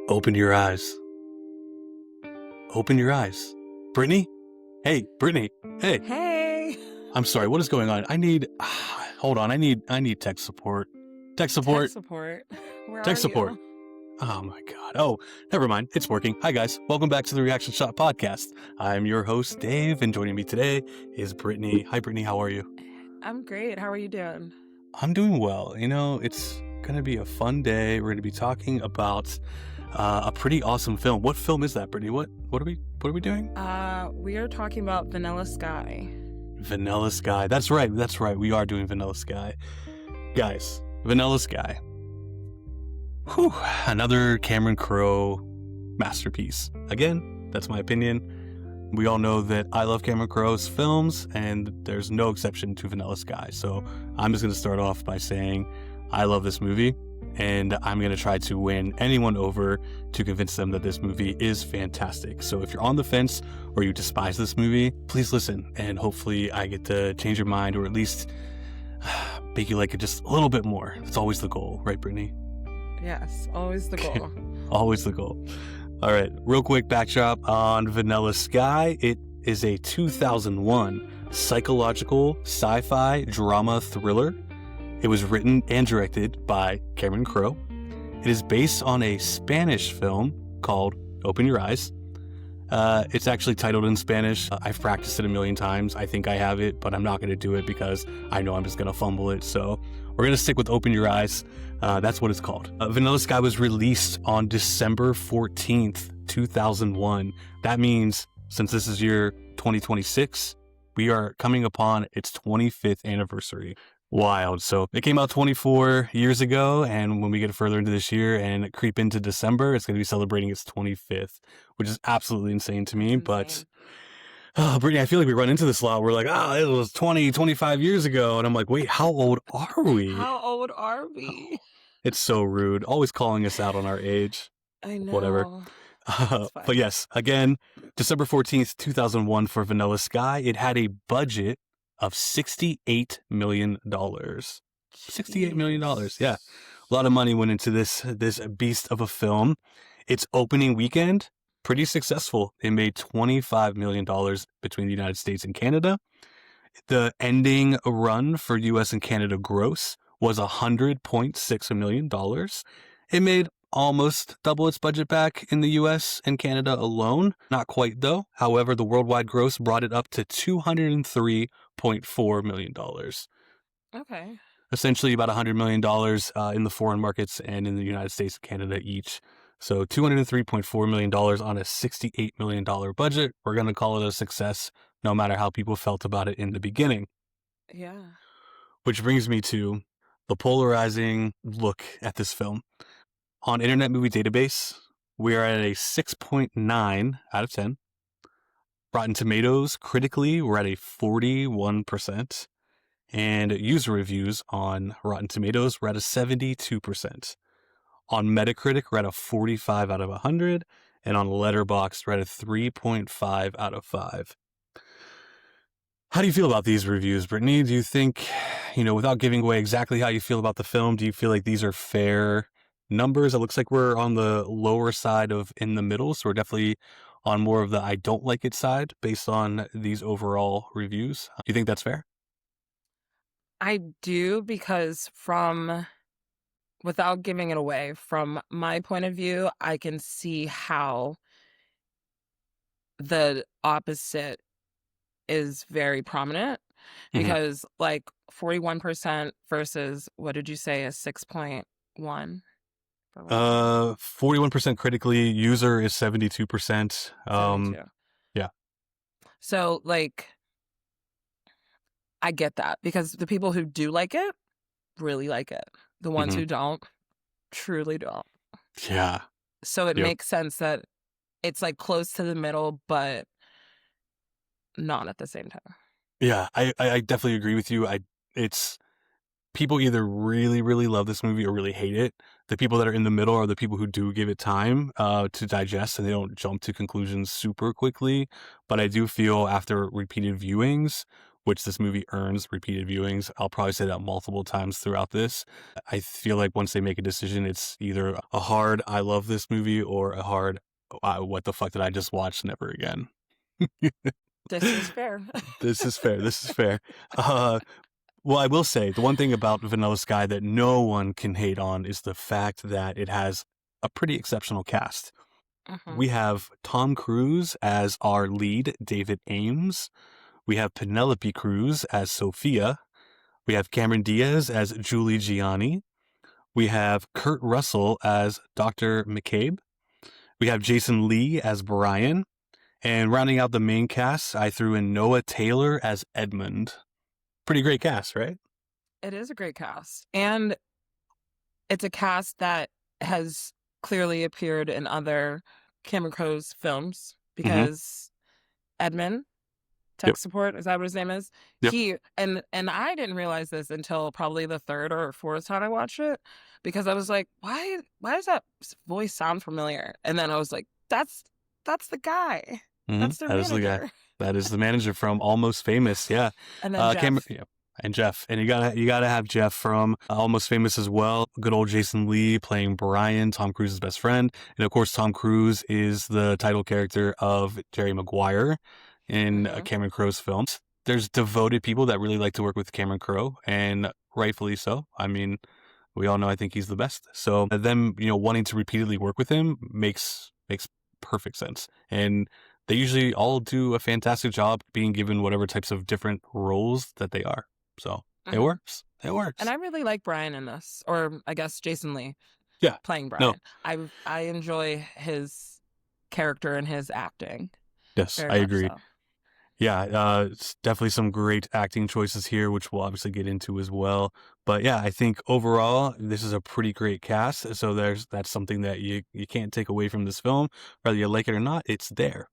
Open your eyes. Open your eyes. Brittany? Hey, Brittany. Hey. Hey. I'm sorry. What is going on? Hold on. I need tech support. Tech support. Tech support. Where Tech are support. you? Oh my God. Oh, never mind. It's working. Hi guys. Welcome back to the Reaction Shot Podcast. I'm your host, Dave, and joining me today is Brittany. Hi Brittany, how are you? I'm great. How are you doing? I'm doing well. You know, it's going to be a fun day. We're going to be talking about a pretty awesome film. What film is that, Brittany? What are we doing? We are talking about Vanilla Sky. Vanilla Sky. That's right. We are doing Vanilla Sky. Guys, Vanilla Sky. Whew. Another Cameron Crowe masterpiece. Again, that's my opinion. We all know that I love Cameron Crowe's films, and there's no exception to Vanilla Sky. So I'm just going to start off by saying I love this movie, and I'm going to try to win anyone over to convince them that this movie is fantastic. So if you're on the fence or you despise this movie, please listen, and hopefully I get to change your mind or at least make you like it just a little bit more. That's always the goal, right, Brittany? Yes, always the goal. Always the goal. All right, real quick backdrop on Vanilla Sky. It is a 2001 psychological sci-fi drama thriller. It was written and directed by Cameron Crowe. It is based on a Spanish film called Open Your Eyes. It's actually titled in Spanish. I've practiced it a million times. I think I have it, but I'm not going to do it because I know I'm just going to fumble it. So we're going to stick with Open Your Eyes. That's what it's called. Vanilla Sky was released on December 14th, 2001. That means since this is year 2026, we are coming upon its 25th anniversary. Wild. So it came out 24 years ago, and when we get further into this year and creep into December, it's going to be celebrating its 25th, which is absolutely insane to me. But Brittany, I feel like we run into this a lot. We're like, it was 25 years ago. And I'm like, wait, how old are we? How old are we? It's so rude. Always calling us out on our age. I know. Whatever. But yes, again, December 14th, 2001 for Vanilla Sky. It had a budget of $68 million. $68 million. Yeah. A lot of money went into this beast of a film. Its opening weekend, pretty successful. It made $25 million between the United States and Canada. The ending run for US and Canada gross was $100.6 million. It made almost double its budget back in the US and Canada alone. Not quite though. However, the worldwide gross brought it up to $203.4 million. Okay. Essentially about $100 million in the foreign markets and in the United States and Canada each. So $203.4 million on a $68 million budget. We're going to call it a success no matter how people felt about it in the beginning. Yeah. Which brings me to the polarizing look at this film. On Internet Movie Database, we are at a 6.9 out of 10. Rotten Tomatoes, critically, we're at a 41%. And user reviews on Rotten Tomatoes, we're at a 72%. On Metacritic, we're at a 45 out of 100. And on Letterboxd, we're at a 3.5 out of 5. How do you feel about these reviews, Brittany? Do you think, without giving away exactly how you feel about the film, do you feel like these are fair numbers? It looks like we're on the lower side of in the middle, so we're definitely on more of the I don't like it side based on these overall reviews. Do you think that's fair? I do, because without giving it away, from my point of view, I can see how the opposite is very prominent, because 41% versus, what did you say, a 6.1? 41% critically, user is 72%. 72. Yeah. So I get that, because the people who do like it really like it. The ones who don't truly don't. Yeah. So it makes sense that it's close to the middle, but not at the same time. Yeah, I definitely agree with you. It's people either really, really love this movie or really hate it. The people that are in the middle are the people who do give it time to digest, and they don't jump to conclusions super quickly. But I do feel after repeated viewings, which this movie earns repeated viewings. I'll probably say that multiple times throughout this. I feel like once they make a decision, it's either a hard, I love this movie, or a hard, what the fuck did I just watch? Never again. This is fair. This is fair. This is fair. Well, I will say the one thing about Vanilla Sky that no one can hate on is the fact that it has a pretty exceptional cast. We have Tom Cruise as our lead, David Ames. We have Penelope Cruz as Sophia. We have Cameron Diaz as Julie Gianni. We have Kurt Russell as Dr. McCabe. We have Jason Lee as Brian. And rounding out the main cast, I threw in Noah Taylor as Edmund. Pretty great cast, right? It is a great cast. And it's a cast that has clearly appeared in other Cameron Crowe's films because Edmund, tech support, is that what his name is? Yep. He and I didn't realize this until probably the third or fourth time I watched it, because I was like, why does that voice sound familiar? And then I was like, that's the guy. That's the That is the guy. That is the manager from Almost Famous. Yeah. And then Jeff. And Jeff. And you gotta have Jeff from Almost Famous as well. Good old Jason Lee playing Brian, Tom Cruise's best friend. And of course, Tom Cruise is the title character of Jerry Maguire in Cameron Crowe's films. There's devoted people that really like to work with Cameron Crowe, and rightfully so. I mean, we all know I think he's the best. So them, wanting to repeatedly work with him makes perfect sense. And they usually all do a fantastic job being given whatever types of different roles that they are. So it works. It works. And I really like Brian in this, or I guess Jason Lee. Yeah. Playing Brian. No. I enjoy his character and his acting. Yes, I agree. So. Yeah, it's definitely some great acting choices here, which we'll obviously get into as well. But yeah, I think overall, this is a pretty great cast. So that's something that you can't take away from this film. Whether you like it or not, it's there.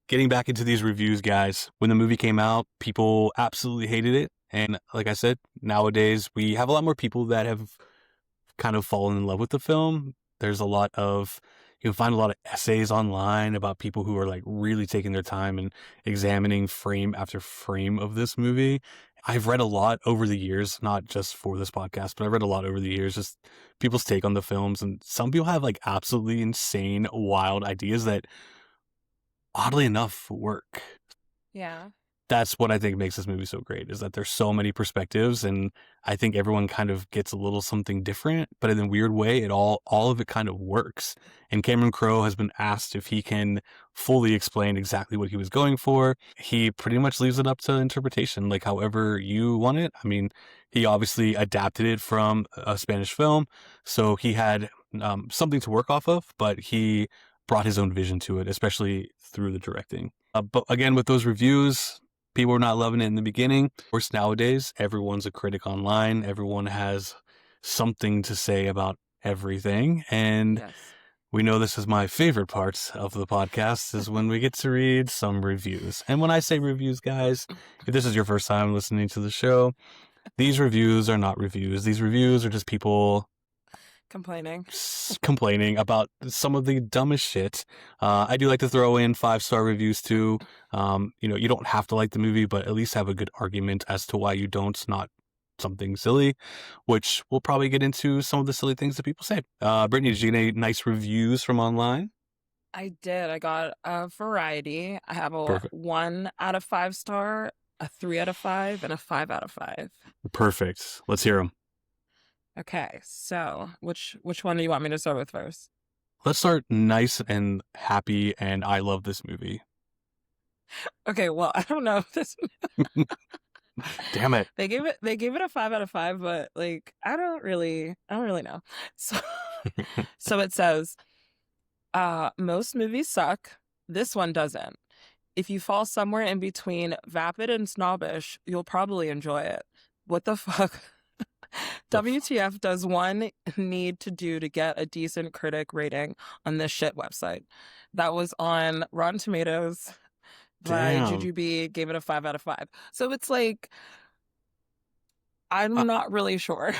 Getting back into these reviews, guys, when the movie came out, people absolutely hated it. And like I said, nowadays we have a lot more people that have kind of fallen in love with the film. There's a lot of, you can find a lot of essays online about people who are like really taking their time and examining frame after frame of this movie. I've read a lot over the years, not just for this podcast, but I've read a lot over the years, just people's take on the films. And some people have like absolutely insane, wild ideas that oddly enough work. Yeah. That's what I think makes this movie so great, is that there's so many perspectives, and I think everyone kind of gets a little something different, but in a weird way, all of it kind of works. And Cameron Crowe has been asked if he can fully explain exactly what he was going for. He pretty much leaves it up to interpretation, like however you want it. I mean, he obviously adapted it from a Spanish film, so he had something to work off of, but he brought his own vision to it, especially through the directing. But again, with those reviews, people were not loving it in the beginning. Of course, nowadays, everyone's a critic online. Everyone has something to say about everything. And we know this is my favorite part of the podcast, is when we get to read some reviews. And when I say reviews, guys, if this is your first time listening to the show, these reviews are not reviews. These reviews are just people complaining about some of the dumbest shit. I do like to throw in 5-star reviews too. You don't have to like the movie, but at least have a good argument as to why you don't, not something silly, which we'll probably get into some of the silly things that people say. Brittany, did you get any nice reviews from online? I did. I got a variety. I have a 1 out of 5 star, a 3 out of 5, and a 5 out of 5. Perfect. Let's hear them. Okay, so which one do you want me to start with first? Let's start nice and happy, and I love this movie. Okay, well, I don't know if this. Damn it! They gave it a 5 out of 5, but like I don't really know. So it says, most movies suck. This one doesn't. If you fall somewhere in between vapid and snobbish, you'll probably enjoy it. What the fuck? WTF does one need to do to get a decent critic rating on this shit website? That was on Rotten Tomatoes by Jujubee, gave it a 5 out of 5. So it's like, I'm not really sure.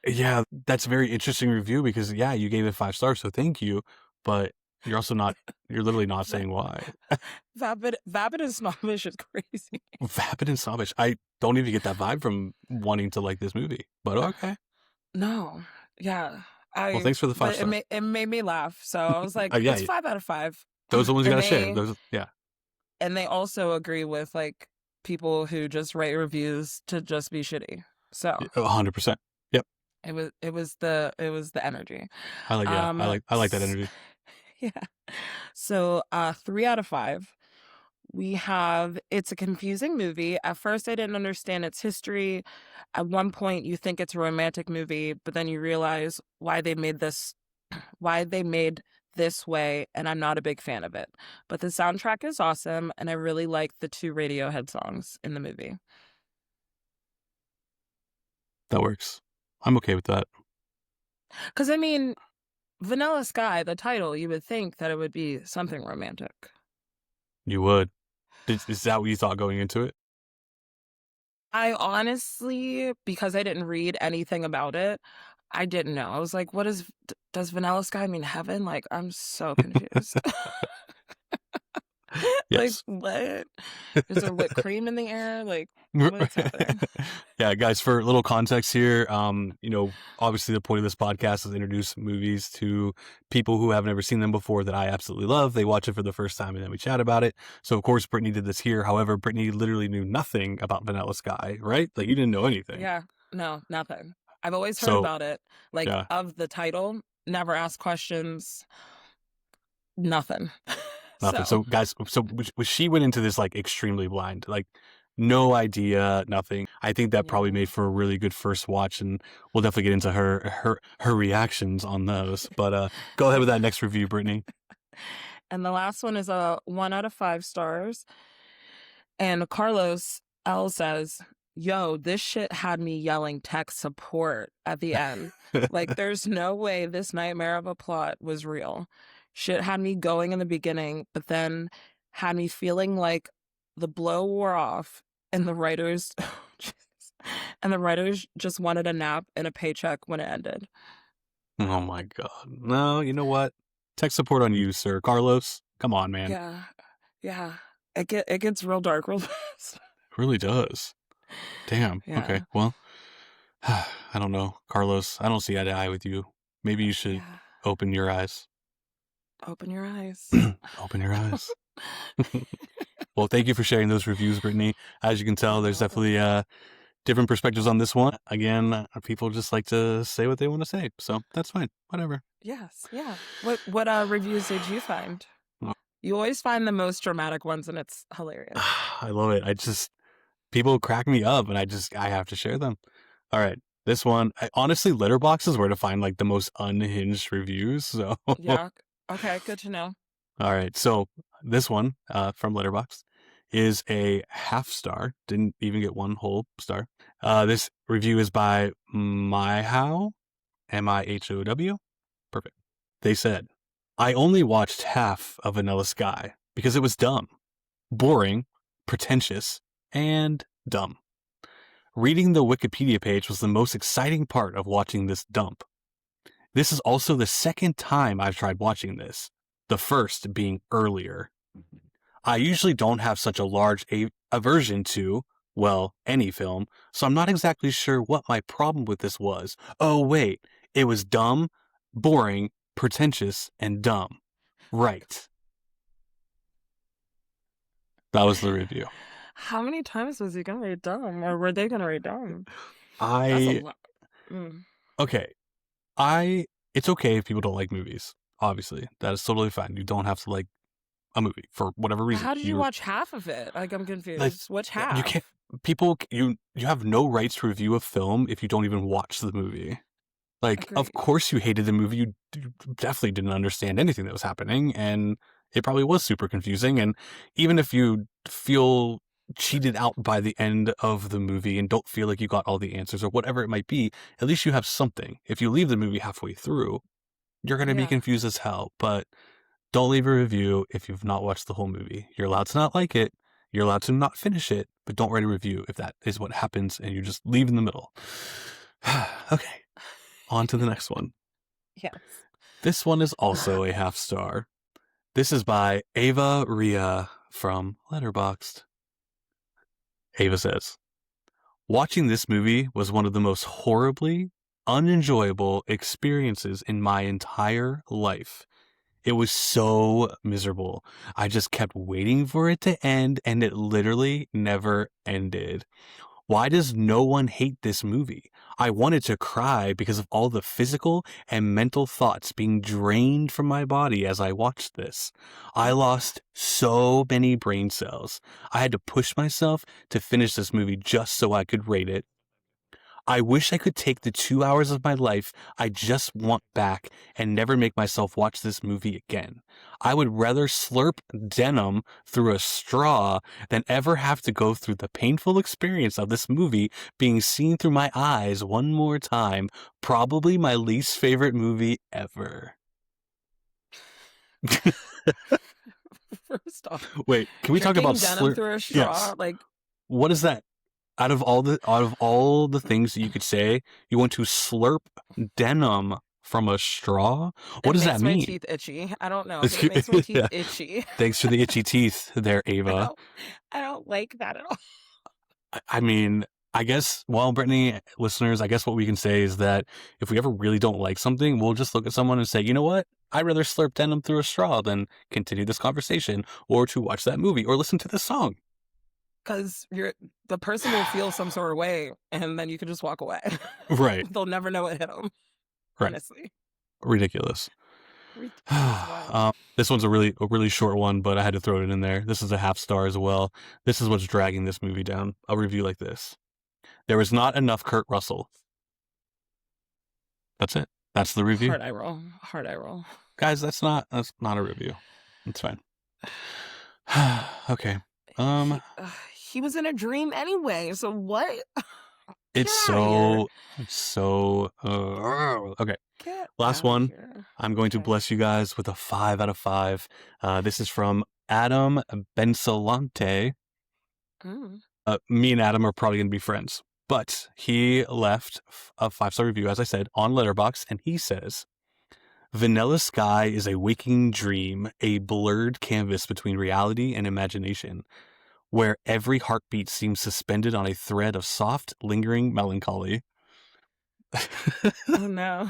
Yeah, that's a very interesting review because, you gave it 5 stars, so thank you. But You're also not. You're literally not saying why. Vapid and snobbish is crazy. Vapid and snobbish. I don't even get that vibe from wanting to like this movie. But okay. No. Yeah. Well, thanks for the 5 star. It made me laugh. So I was like, Yeah, it's 5 out of 5. those are the ones you And gotta share. Those, yeah. And they also agree with like people who just write reviews to just be shitty. So 100%. Yep. it was the energy. I like that energy. Yeah. So 3 out of 5. We have It's a confusing movie. At first, I didn't understand its history. At one point, you think it's a romantic movie, but then you realize why they made this way, and I'm not a big fan of it. But the soundtrack is awesome, and I really like the 2 Radiohead songs in the movie. That works. I'm okay with that. Because, I mean, Vanilla Sky, the title, you would think that it would be something romantic. You would. Is that what you thought going into it? I honestly, because I didn't read anything about it, I didn't know. I was like, does Vanilla Sky mean heaven? Like, I'm so confused. Yes. Like, what? Is there whipped cream in the air? Like, what's happening? Yeah, guys, for a little context here, obviously the point of this podcast is to introduce movies to people who have never seen them before that I absolutely love. They watch it for the first time and then we chat about it. So, of course, Brittany did this here. However, Brittany literally knew nothing about Vanilla Sky, right? Like, you didn't know anything. Yeah, no, nothing. I've always heard about it, like, of the title, never asked questions, nothing. Nothing. So guys, she went into this like extremely blind, like no idea, nothing. I think that probably made for a really good first watch, and we'll definitely get into her reactions on those. But go ahead with that next review, Brittany. And the last one is a 1 out of 5 stars. And Carlos L says, "Yo, this shit had me yelling tech support at the end. Like, there's no way this nightmare of a plot was real. Shit had me going in the beginning, but then had me feeling like the blow wore off and the writers just wanted a nap and a paycheck when it ended." Oh my God. No, you know what? Tech support on you, sir. Carlos, come on, man. Yeah. It gets real dark real fast. It really does. Damn. Yeah. Okay. Well, I don't know. Carlos, I don't see eye to eye with you. Maybe you should open your eyes. Open your eyes. Open your eyes. Well, thank you for sharing those reviews, Brittany. As you can tell, there's definitely different perspectives on this one. Again, people just like to say what they want to say, so that's fine. Whatever. Yes, yeah. What reviews did you find? You always find the most dramatic ones, and it's hilarious. I love it. People crack me up, and I have to share them. All right. This one, honestly, Letterboxd is where to find like the most unhinged reviews. So yeah. Okay, good to know. All right, so this one from Letterboxd is a half star. Didn't even get one whole star. This review is by Myhow, Mihow. Perfect. They said, "I only watched half of Vanilla Sky because it was dumb, boring, pretentious, and dumb. Reading the Wikipedia page was the most exciting part of watching this dump. This is also the second time I've tried watching this, the first being earlier. I usually don't have such a large aversion to, well, any film, so I'm not exactly sure what my problem with this was. Oh, wait, it was dumb, boring, pretentious, and dumb. Right." That was the review. How many times was he going to read dumb, or were they going to read dumb? Okay. It's okay if people don't like movies. Obviously, that is totally fine. You don't have to like a movie for whatever reason. How did you watch half of it? Like, I'm confused. Like, Which half? You can't. You have no rights to review a film if you don't even watch the movie. Like, Agreed. Of course you hated the movie. You definitely didn't understand anything that was happening, and it probably was super confusing. And even if you feel cheated out by the end of the movie and don't feel like you got all the answers or whatever it might be, at least you have something. If you leave the movie halfway through, you're going to be confused as hell. But don't leave a review if you've not watched the whole movie. You're allowed to not like it. You're allowed to not finish it, but don't write a review if that is what happens and you just leave in the middle. Okay, on to the next one. Yes. This one is also a half star. This is by Ava Ria from Letterboxd. Ava says, watching this movie was one of the most horribly unenjoyable experiences in my entire life. It was so miserable. I just kept waiting for it to end, and it literally never ended. Why does no one hate this movie? I wanted to cry because of all the physical and mental thoughts being drained from my body as I watched this. I lost so many brain cells. I had to push myself to finish this movie just so I could rate it. I wish I could take the 2 hours of my life I just want back and never make myself watch this movie again. I would rather slurp denim through a straw than ever have to go through the painful experience of this movie being seen through my eyes one more time. Probably my least favorite movie ever. First off, Wait, can we talk about denim through a straw? Yes. Like, what is that? Out of all the things that you could say, you want to slurp denim from a straw? What does that mean? It makes my teeth itchy. I don't know. It makes my teeth itchy. Thanks for the itchy teeth there, Ava. I don't like that at all. I mean, I guess, well, Brittany, listeners, I guess what we can say is that if we ever really don't like something, we'll just look at someone and say, you know what? I'd rather slurp denim through a straw than continue this conversation or to watch that movie or listen to this song. Because the person will feel some sort of way, and then you can just walk away. Right. They'll never know what hit them. Right. Honestly. Ridiculous. This one's a really short one, but I had to throw it in there. This is a half star as well. This is what's dragging this movie down. A review like this. There was not enough Kurt Russell. That's it. That's the review. Hard eye roll. Guys, that's not a review. It's fine. Okay. He was in a dream anyway, so what? It's so okay. Last one. I'm going to bless you guys with a 5 out of 5. This is from Adam Bensalante. Me and Adam are probably going to be friends, but he left a 5-star review, as I said, on Letterboxd, and he says, Vanilla Sky is a waking dream, a blurred canvas between reality and imagination, where every heartbeat seems suspended on a thread of soft, lingering melancholy. Oh, no.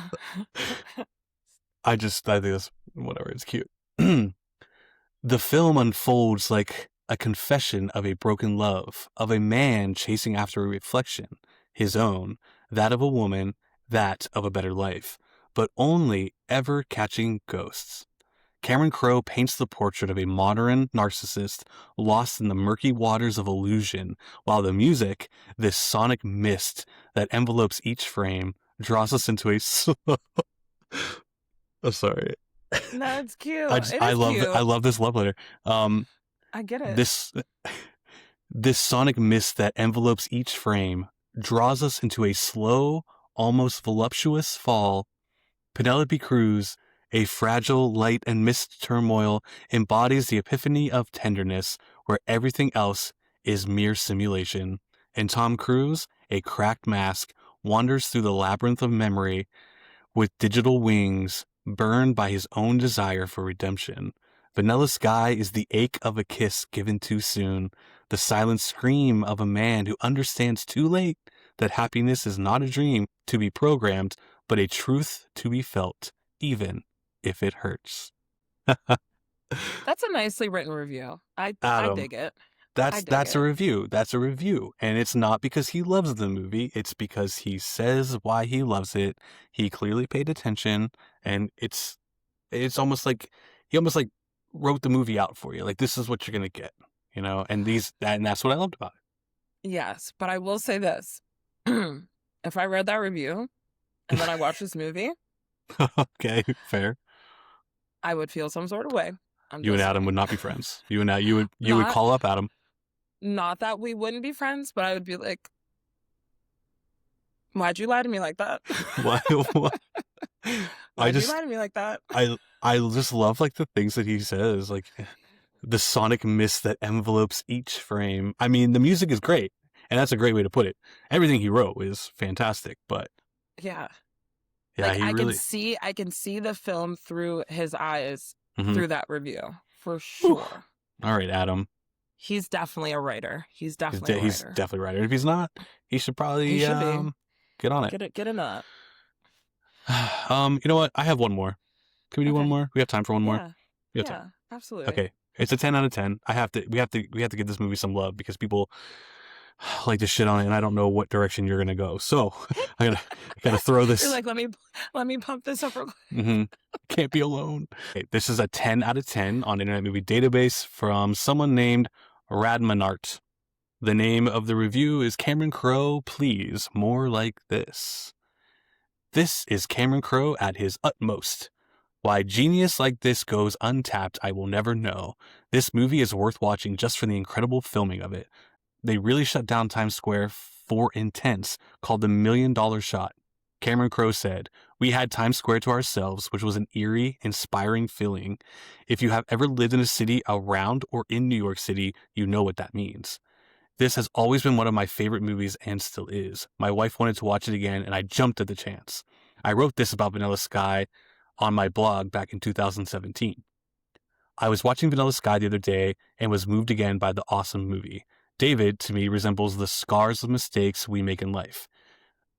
I think that's, whatever, it's cute. The film unfolds like a confession of a broken love, of a man chasing after a reflection, his own, that of a woman, that of a better life, but only ever catching ghosts. Cameron Crowe paints the portrait of a modern narcissist lost in the murky waters of illusion, while the music, this sonic mist that envelopes each frame, draws us into a I'm sorry. No, it's cute. I love this love letter. I get it. This sonic mist that envelopes each frame draws us into a slow, almost voluptuous fall. Penelope Cruz, a fragile light and mist turmoil, embodies the epiphany of tenderness, where everything else is mere simulation. And Tom Cruise, a cracked mask, wanders through the labyrinth of memory with digital wings, burned by his own desire for redemption. Vanilla Sky is the ache of a kiss given too soon, the silent scream of a man who understands too late that happiness is not a dream to be programmed, but a truth to be felt, even if it hurts. That's a nicely written review. I dig it. That's a review. That's a review. And it's not because he loves the movie. It's because he says why he loves it. He clearly paid attention, and it's almost like he wrote the movie out for you. Like, this is what you're going to get, and that's what I loved about it. Yes. But I will say this. If I read that review and then I watched this movie. Okay, fair. I would feel some sort of way. You and Adam would not be friends. You would call up Adam. Not that we wouldn't be friends, but I would be like, why'd you lie to me like that? What? Why'd you lie to me like that? I just love like the things that he says, like the sonic mist that envelopes each frame. I mean, the music is great, and that's a great way to put it. Everything he wrote is fantastic, but yeah, like, I can see the film through his eyes through that review for Whew. sure. All right, Adam. He's definitely a writer. He's He's definitely a writer. definitely a writer. If he's not, he should probably He should be. get on it. Get a nut. You know what? I have one more. Can we do one Okay. more? We have time for one more. Yeah. We have Yeah, time. absolutely. Okay. It's a 10 out of 10. We have to give this movie some love because people like to shit on it, and I don't know what direction you're gonna go. So I gotta throw this. You're like, let me pump this up real quick. Mm-hmm. Can't be alone. Okay, this is a 10 out of 10 on Internet Movie Database from someone named Radmanart. The name of the review is Cameron Crowe, please, more like this. This is Cameron Crowe at his utmost. Why genius like this goes untapped, I will never know. This movie is worth watching just for the incredible filming of it. They really shut down Times Square for Intense, called the $1 Million Shot. Cameron Crowe said, "We had Times Square to ourselves, which was an eerie, inspiring feeling. If you have ever lived in a city around or in New York City, you know what that means. This has always been one of my favorite movies and still is. My wife wanted to watch it again, and I jumped at the chance. I wrote this about Vanilla Sky on my blog back in 2017. I was watching Vanilla Sky the other day and was moved again by the awesome movie. David, to me, resembles the scars of mistakes we make in life.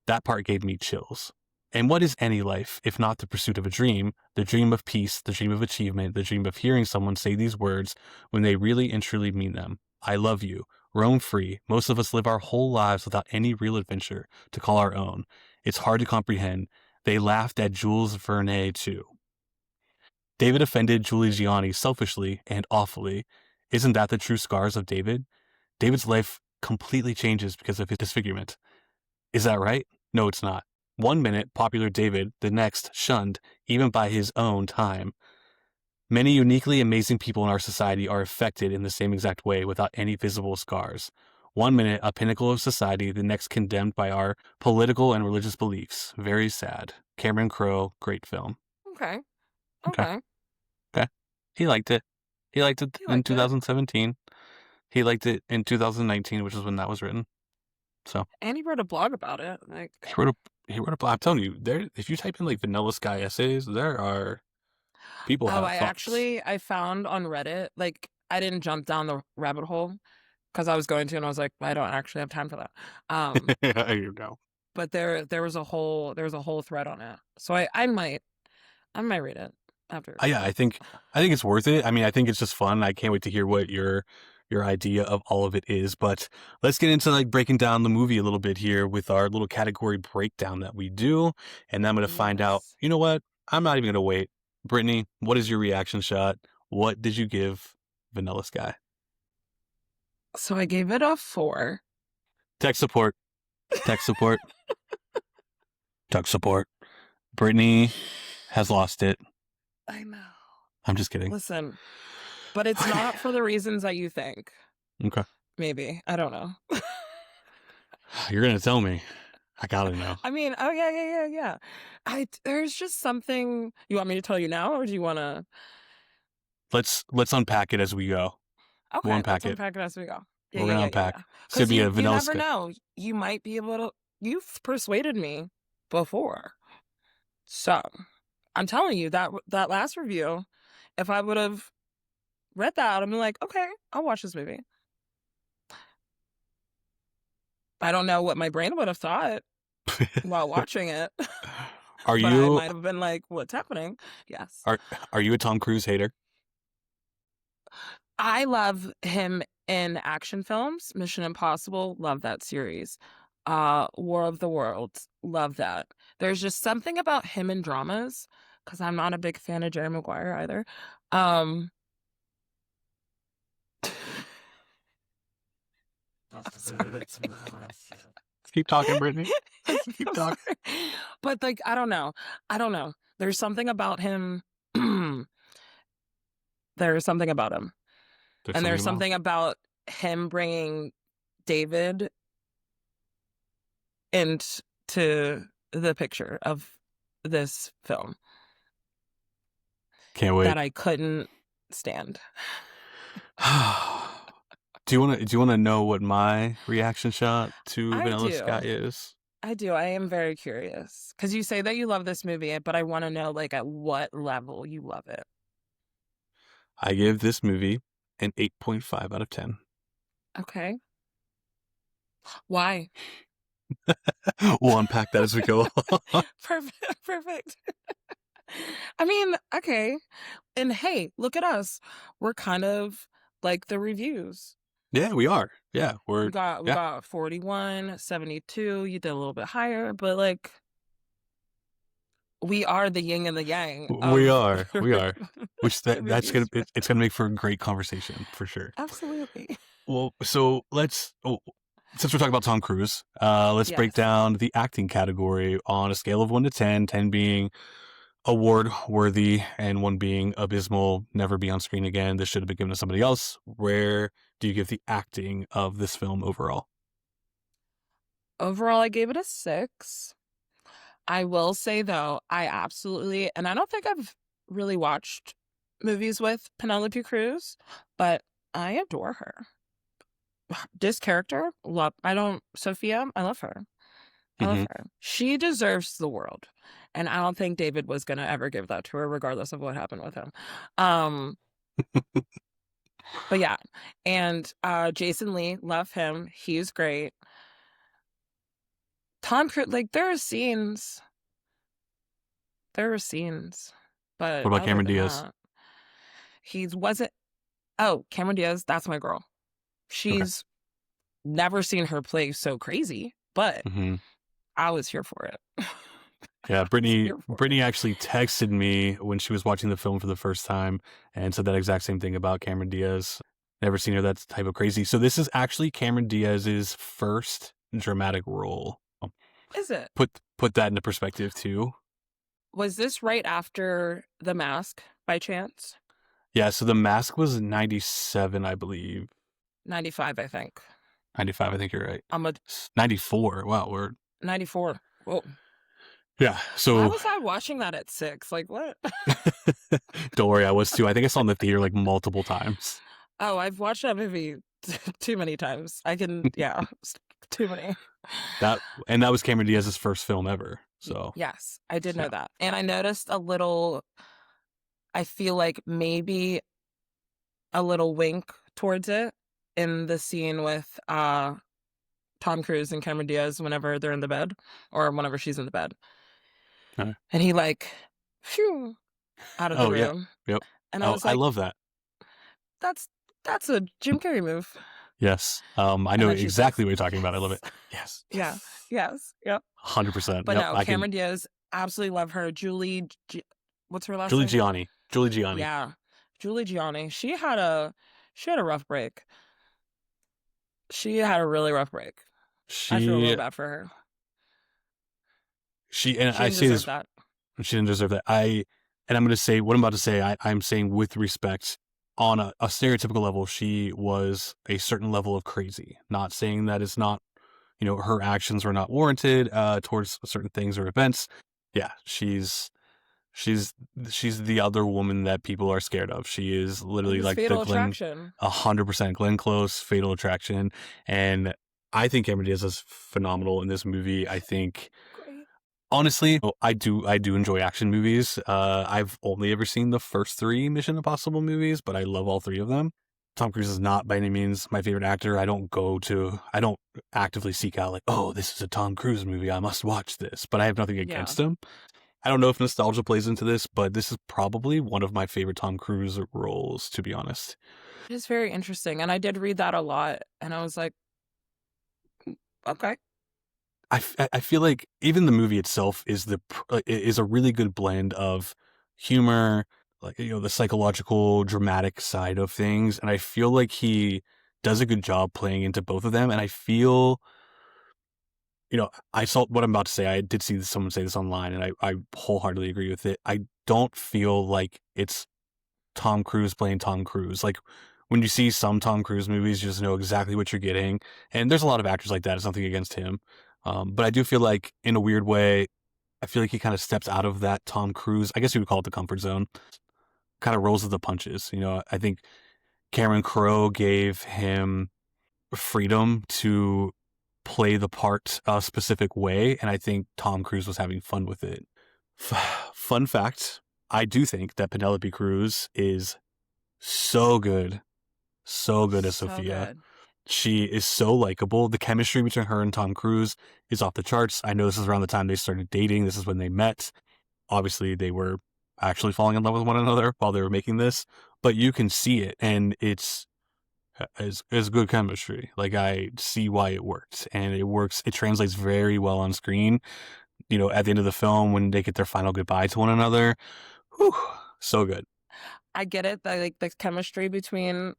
That part gave me chills. And what is any life, if not the pursuit of a dream, the dream of peace, the dream of achievement, the dream of hearing someone say these words when they really and truly mean them? I love you. Roam free. Most of us live our whole lives without any real adventure to call our own. It's hard to comprehend. They laughed at Jules Verne, too. David offended Julie Gianni selfishly and awfully. Isn't that the true scars of David? David's life completely changes because of his disfigurement. Is that right? No, it's not. 1 minute, popular David, the next, shunned, even by his own time. Many uniquely amazing people in our society are affected in the same exact way without any visible scars. 1 minute, a pinnacle of society, the next condemned by our political and religious beliefs. Very sad. Cameron Crowe, great film. Okay. He liked it. He liked it He in liked it. 2017. He liked it in 2019, which is when that was written. So And he wrote a blog about it. Like, he wrote a blog. I'm telling you, there. If you type in like Vanilla Sky essays, there are people have thoughts. I found on Reddit, like, I didn't jump down the rabbit hole because I was going to, and I was like, I don't actually have time for that. You know. But there was a whole thread on it, so I might read it after. Yeah, I think it's worth it. I mean, I think it's just fun. I can't wait to hear what your idea of all of it is. But let's get into like breaking down the movie a little bit here with our little category breakdown that we do, and then I'm gonna find out. Yes. You know what? I'm not even gonna wait. Brittany, what is your reaction shot? What did you give Vanilla Sky? So I gave it a 4. Tech support. Tech support. Tech support. Brittany has lost it. I know. I'm just kidding. Listen, but it's not for the reasons that you think. Okay. Maybe. I don't know. You're going to tell me. I got to know. I mean, oh, yeah. There's just something. You want me to tell you now, or do you want to? Let's unpack it as we go. Okay, we'll unpack let's unpack it as we go. We're going to unpack. It's Because going to be a Vanilla Sky. You never know. You might be able to. You've persuaded me before. So, I'm telling you, that last review, if I would have read that, I'd be like, okay, I'll watch this movie. I don't know what my brain would have thought while watching it. I might have been like, what's happening? Yes. Are you a Tom Cruise hater? I love him in action films. Mission Impossible, love that series. War of the Worlds, love that. There's just something about him in dramas, because I'm not a big fan of Jerry Maguire either. Keep talking, Brittany. Keep talking. But like, I don't know. There's something about him. There's something about him. There's something about him bringing David into the picture of this film. Can't wait. That I couldn't stand. Do you want to know what my reaction shot to Vanilla Sky is? I do. I am very curious because you say that you love this movie, but I want to know like at what level you love it. I give this movie an 8.5 out of 10. Okay. Why? We'll unpack that as we go on. Perfect. Perfect. I mean, okay. And hey, look at us. We're kind of like the reviews. Yeah, we are. Yeah, We got 41, 72. You did a little bit higher, but like we are the yin and the yang We of are. Which that's reviews. it's gonna make for a great conversation for sure. Absolutely. Well, so since we're talking about Tom Cruise, let's break Yes. down the acting category on a scale of 1 to 10, 10 being award worthy and 1 being abysmal, never be on screen again. This should have been given to somebody else. Where do you give the acting of this film overall? Overall, I gave it a 6. I will say though, I absolutely, and I don't think I've really watched movies with Penelope Cruz, but I adore her. This character, Sophia, I love her. I love her. She deserves the world. And I don't think David was going to ever give that to her, regardless of what happened with him. But yeah. And Jason Lee, love him. He's great. Tom Cruise, like, there were scenes. But What about other Cameron than Diaz? that, Cameron Diaz, that's my girl. She's never seen her play so crazy, but I was here for it. Yeah, Brittany actually texted me when she was watching the film for the first time and said that exact same thing about Cameron Diaz. Never seen her that type of crazy. So this is actually Cameron Diaz's first dramatic role. Is it? Put that into perspective too. Was this right after The Mask by chance? Yeah, so The Mask was 97, I believe. 95, I think. 95, I think you're right. 94. Wow, we're 94. Whoa. Yeah, so why was I watching that at 6? Like, what? Don't worry, I was too. I think I saw it in the theater like multiple times. Oh, I've watched that movie too many times. Too many. That was Cameron Diaz's first film ever. So yes, I did know that. And I noticed I feel like maybe a little wink towards it in the scene with Tom Cruise and Cameron Diaz whenever they're in the bed, or whenever she's in the bed. Okay. And he like, phew, out of the room. Yeah. Yep. And I was like, I love that. That's a Jim Carrey move. Yes. I know exactly what you're talking about. I love it. Yes. Yeah. Yes. Yep. 100%. But no, Cameron Diaz, absolutely love her. What's her last name? Julie Gianni. Yeah. Julie Gianni. She had a rough break. She had a really rough break. I feel a little bad for her. She didn't deserve that. I'm going to say what I'm about to say. I'm saying with respect, on a stereotypical level, she was a certain level of crazy. Not saying that it's not, her actions were not warranted towards certain things or events. Yeah, she's the other woman that people are scared of. She is literally like Fatal Attraction. 100% Glenn Close, Fatal Attraction, and I think Cameron Diaz is phenomenal in this movie. I think. Honestly, I do enjoy action movies. I've only ever seen the first 3 Mission Impossible movies, but I love all 3 of them. Tom Cruise is not by any means my favorite actor. I don't actively seek out like, oh, this is a Tom Cruise movie, I must watch this. But I have nothing against him. I don't know if nostalgia plays into this, but this is probably one of my favorite Tom Cruise roles, to be honest. It is very interesting. And I did read that a lot. And I was like, okay. I feel like even the movie itself is a really good blend of humor, like the psychological, dramatic side of things, and I feel like he does a good job playing into both of them. And I feel, I saw what I'm about to say. I did see someone say this online, and I wholeheartedly agree with it. I don't feel like it's Tom Cruise playing Tom Cruise. Like when you see some Tom Cruise movies, you just know exactly what you're getting, and there's a lot of actors like that. It's nothing against him. But I do feel like, in a weird way, I feel like he kind of steps out of that Tom Cruise, I guess you would call it the comfort zone, kind of rolls with the punches. I think Cameron Crowe gave him freedom to play the part a specific way, and I think Tom Cruise was having fun with it. Fun fact, I do think that Penelope Cruz is So good. So good as So Sophia. good. She is so likable. The chemistry between her and Tom Cruise is off the charts. I know this is around the time they started dating. This is when they met. Obviously, they were actually falling in love with one another while they were making this, but you can see it, and it's good chemistry. Like, I see why it works, and it works. It translates very well on screen. You know, at the end of the film when they get their final goodbye to one another. Whew, so good. I get it. Like the chemistry between,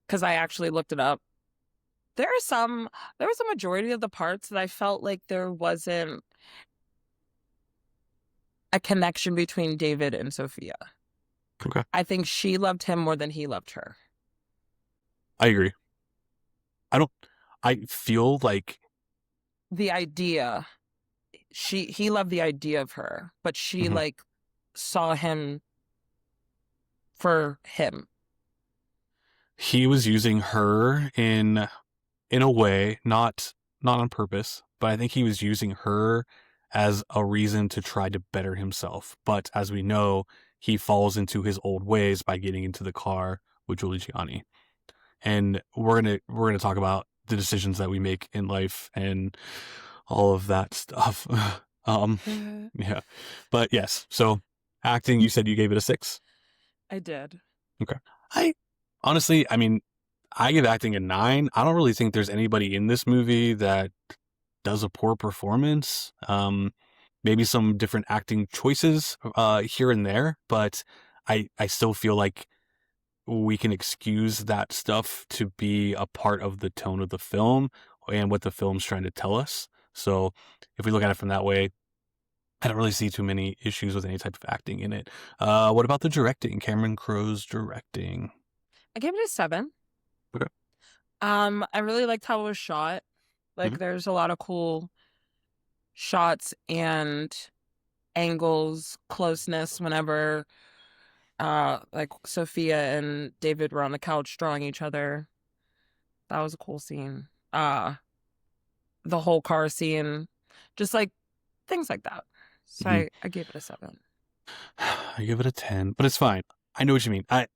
because I actually looked it up. There was a majority of the parts that I felt like there wasn't a connection between David and Sophia. Okay. I think she loved him more than he loved her. I agree. I feel like, The idea, he loved the idea of her, but she mhm. like saw him for him. He was using her in a way, not on purpose, but I think he was using her as a reason to try to better himself. But as we know, he falls into his old ways by getting into the car with Julie Gianni. And we're gonna talk about the decisions that we make in life and all of that stuff. um, yeah, but yes. So acting, you said you gave it a 6. I did. Okay. I honestly, I mean, I give acting a 9. I don't really think there's anybody in this movie that does a poor performance. Maybe some different acting choices here and there, but I still feel like we can excuse that stuff to be a part of the tone of the film and what the film's trying to tell us. So if we look at it from that way, I don't really see too many issues with any type of acting in it. What about the directing? Cameron Crowe's directing. I gave it a 7. Okay. I really liked how it was shot. Like, Mhm. there's a lot of cool shots and angles, closeness whenever like Sophia and David were on the couch drawing each other. That was a cool scene. The whole car scene, just like things like that. So Mhm. I gave it a 7. I give it a 10, but it's fine. I know what you mean. I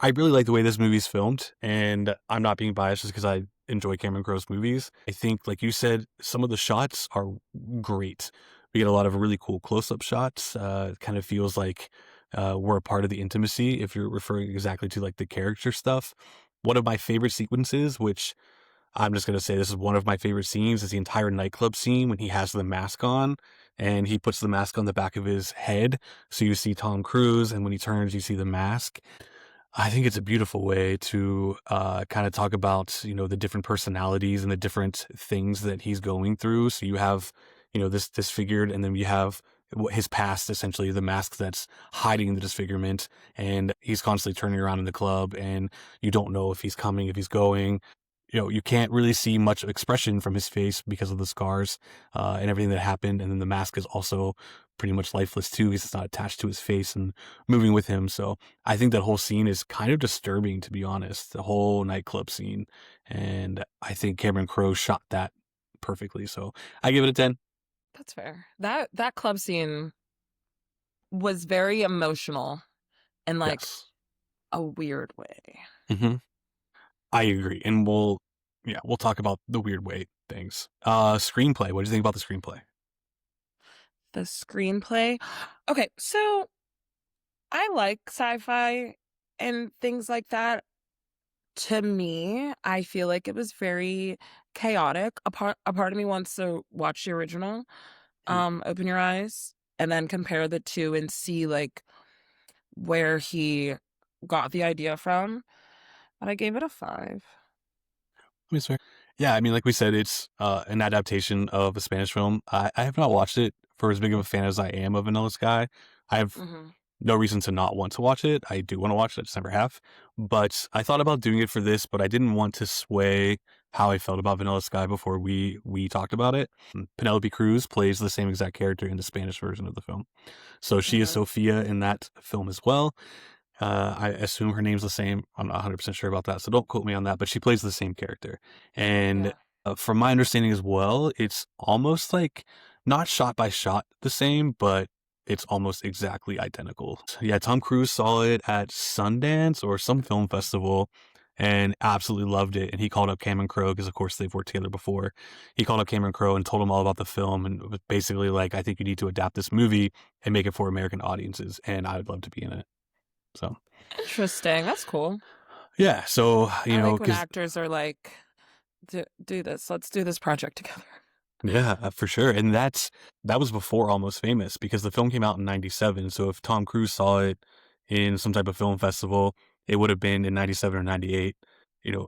really like the way this movie's filmed, and I'm not being biased just because I enjoy Cameron Crowe's movies. I think, like you said, some of the shots are great. We get a lot of really cool close-up shots. It kind of feels like we're a part of the intimacy if you're referring exactly to like the character stuff. One of my favorite sequences, which I'm just going to say this is one of my favorite scenes, is the entire nightclub scene when he has the mask on and he puts the mask on the back of his head. So you see Tom Cruise, and when he turns, you see the mask. I think it's a beautiful way to kind of talk about, you know, the different personalities and the different things that he's going through. So you have, you know, this disfigured, and then you have his past, essentially the mask that's hiding the disfigurement, and he's constantly turning around in the club, and you don't know if he's coming, if he's going. You know, you can't really see much expression from his face because of the scars and everything that happened. And then the mask is also pretty much lifeless too, because it's not attached to his face and moving with him. So I think that whole scene is kind of disturbing, to be honest, the whole nightclub scene. And I think Cameron Crowe shot that perfectly. So I give it a 10. That's fair. That club scene was very emotional in like Yes. a weird way. hmm I agree. And we'll talk about the weird way things. Screenplay. What do you think about the screenplay? The screenplay. Okay, so I like sci-fi and things like that. To me, I feel like it was very chaotic. A part of me wants to watch the original, Hmm. open your eyes, and then compare the two and see like where he got the idea from. But I gave it a 5. That's fair. Yeah, I mean, like we said, it's an adaptation of a Spanish film. I have not watched it for as big of a fan as I am of Vanilla Sky. I have Mm-hmm. no reason to not want to watch it. I do want to watch it, I just never have. But I thought about doing it for this, but I didn't want to sway how I felt about Vanilla Sky before we talked about it. Penelope Cruz plays the same exact character in the Spanish version of the film. So she is Mm-hmm. Sophia in that film as well. I assume her name's the same. I'm not 100% sure about that, so don't quote me on that, but she plays the same character. And Yeah. from my understanding as well, it's almost like not shot by shot the same, but it's almost exactly identical. Yeah, Tom Cruise saw it at Sundance or some film festival and absolutely loved it. And he called up Cameron Crowe because, of course, they've worked together before. He called up Cameron Crowe and told him all about the film and was basically like, I think you need to adapt this movie and make it for American audiences. And I would love to be in it. So, Interesting. That's cool. yeah. So, I like when because actors are like, do this. Let's do this project together. yeah, for sure. And that was before Almost Famous because the film came out in 97. So if Tom Cruise saw it in some type of film festival, it would have been in 97 or 98.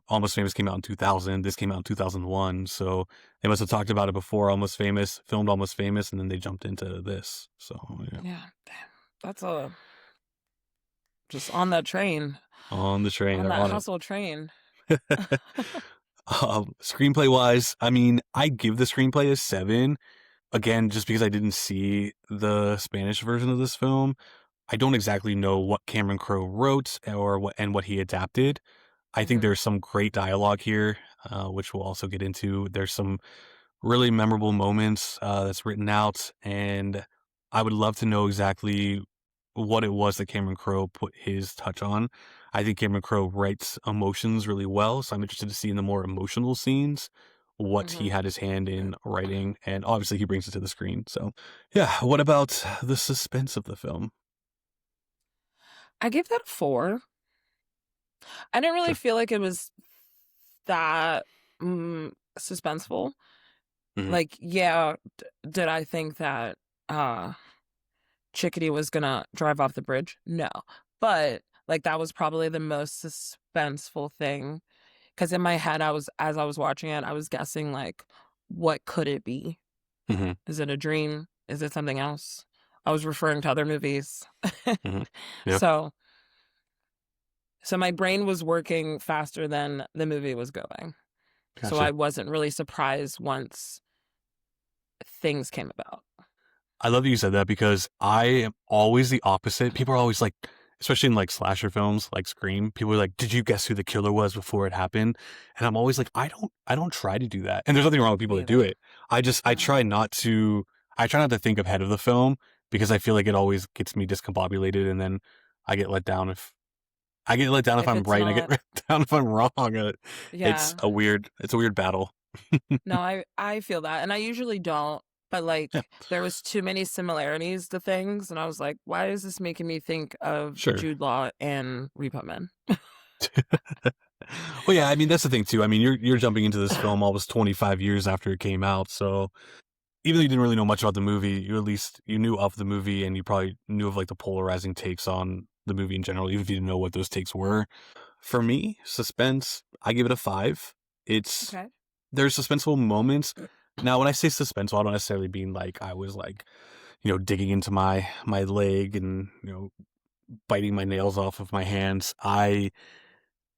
Almost Famous came out in 2000. This came out in 2001. So they must have talked about it before Almost Famous, filmed Almost Famous, and then they jumped into this. So, yeah. Yeah, damn. That's just on that train, On the train, on they're that on hustle train. it. Screenplay wise, I mean, I give the screenplay a 7. Again, just because I didn't see the Spanish version of this film, I don't exactly know what Cameron Crowe wrote or what he adapted. I think Mhm. there's some great dialogue here, which we'll also get into. There's some really memorable moments that's written out, and I would love to know exactly what it was that Cameron Crowe put his touch on. I think Cameron Crowe writes emotions really well, so I'm interested to see in the more emotional scenes what he Mhm. had his hand in writing, and obviously he brings it to the screen. So, yeah. What about the suspense of the film? I give that a 4. I didn't really Sure. feel like it was that suspenseful. Hmm. Like, yeah, did I think that uh Chickadee was gonna drive off the bridge? No. But like that was probably the most suspenseful thing. Because in my head, as I was watching it, I was guessing like, what could it be? Hmm. Is it a dream? Is it something else? I was referring to other movies. Hmm. Yeah. so so my brain was working faster than the movie was going. So I Gotcha. wasn't really surprised once things came about. I love that you said that because I am always the opposite. People are always like, especially in like slasher films like Scream, people are like, "Did you guess who the killer was before it happened?" And I'm always like, I don't try to do that. And there's nothing wrong with people Me that do either. it. I Uh-huh. try not to think ahead of the film because I feel like it always gets me discombobulated, and then I get let down if If I'm it's right, and I not, get let down if I'm wrong. yeah. It's a weird battle. No, I feel that, and I usually don't. But like, Yeah, there was too many similarities to things, and I was like, why is this making me think of sure. Jude Law and Repo Man? Well, yeah, I mean that's the thing too. I mean, you're jumping into this film almost 25 years after it came out, so even though you didn't really know much about the movie, you at least you knew of the movie and you probably knew of like the polarizing takes on the movie in general, even if you didn't know what those takes were. For me, suspense, I give it a 5. It's Okay. There's suspenseful moments. Now, when I say suspenseful, I don't necessarily mean like I was like digging into my leg and biting my nails off of my hands. I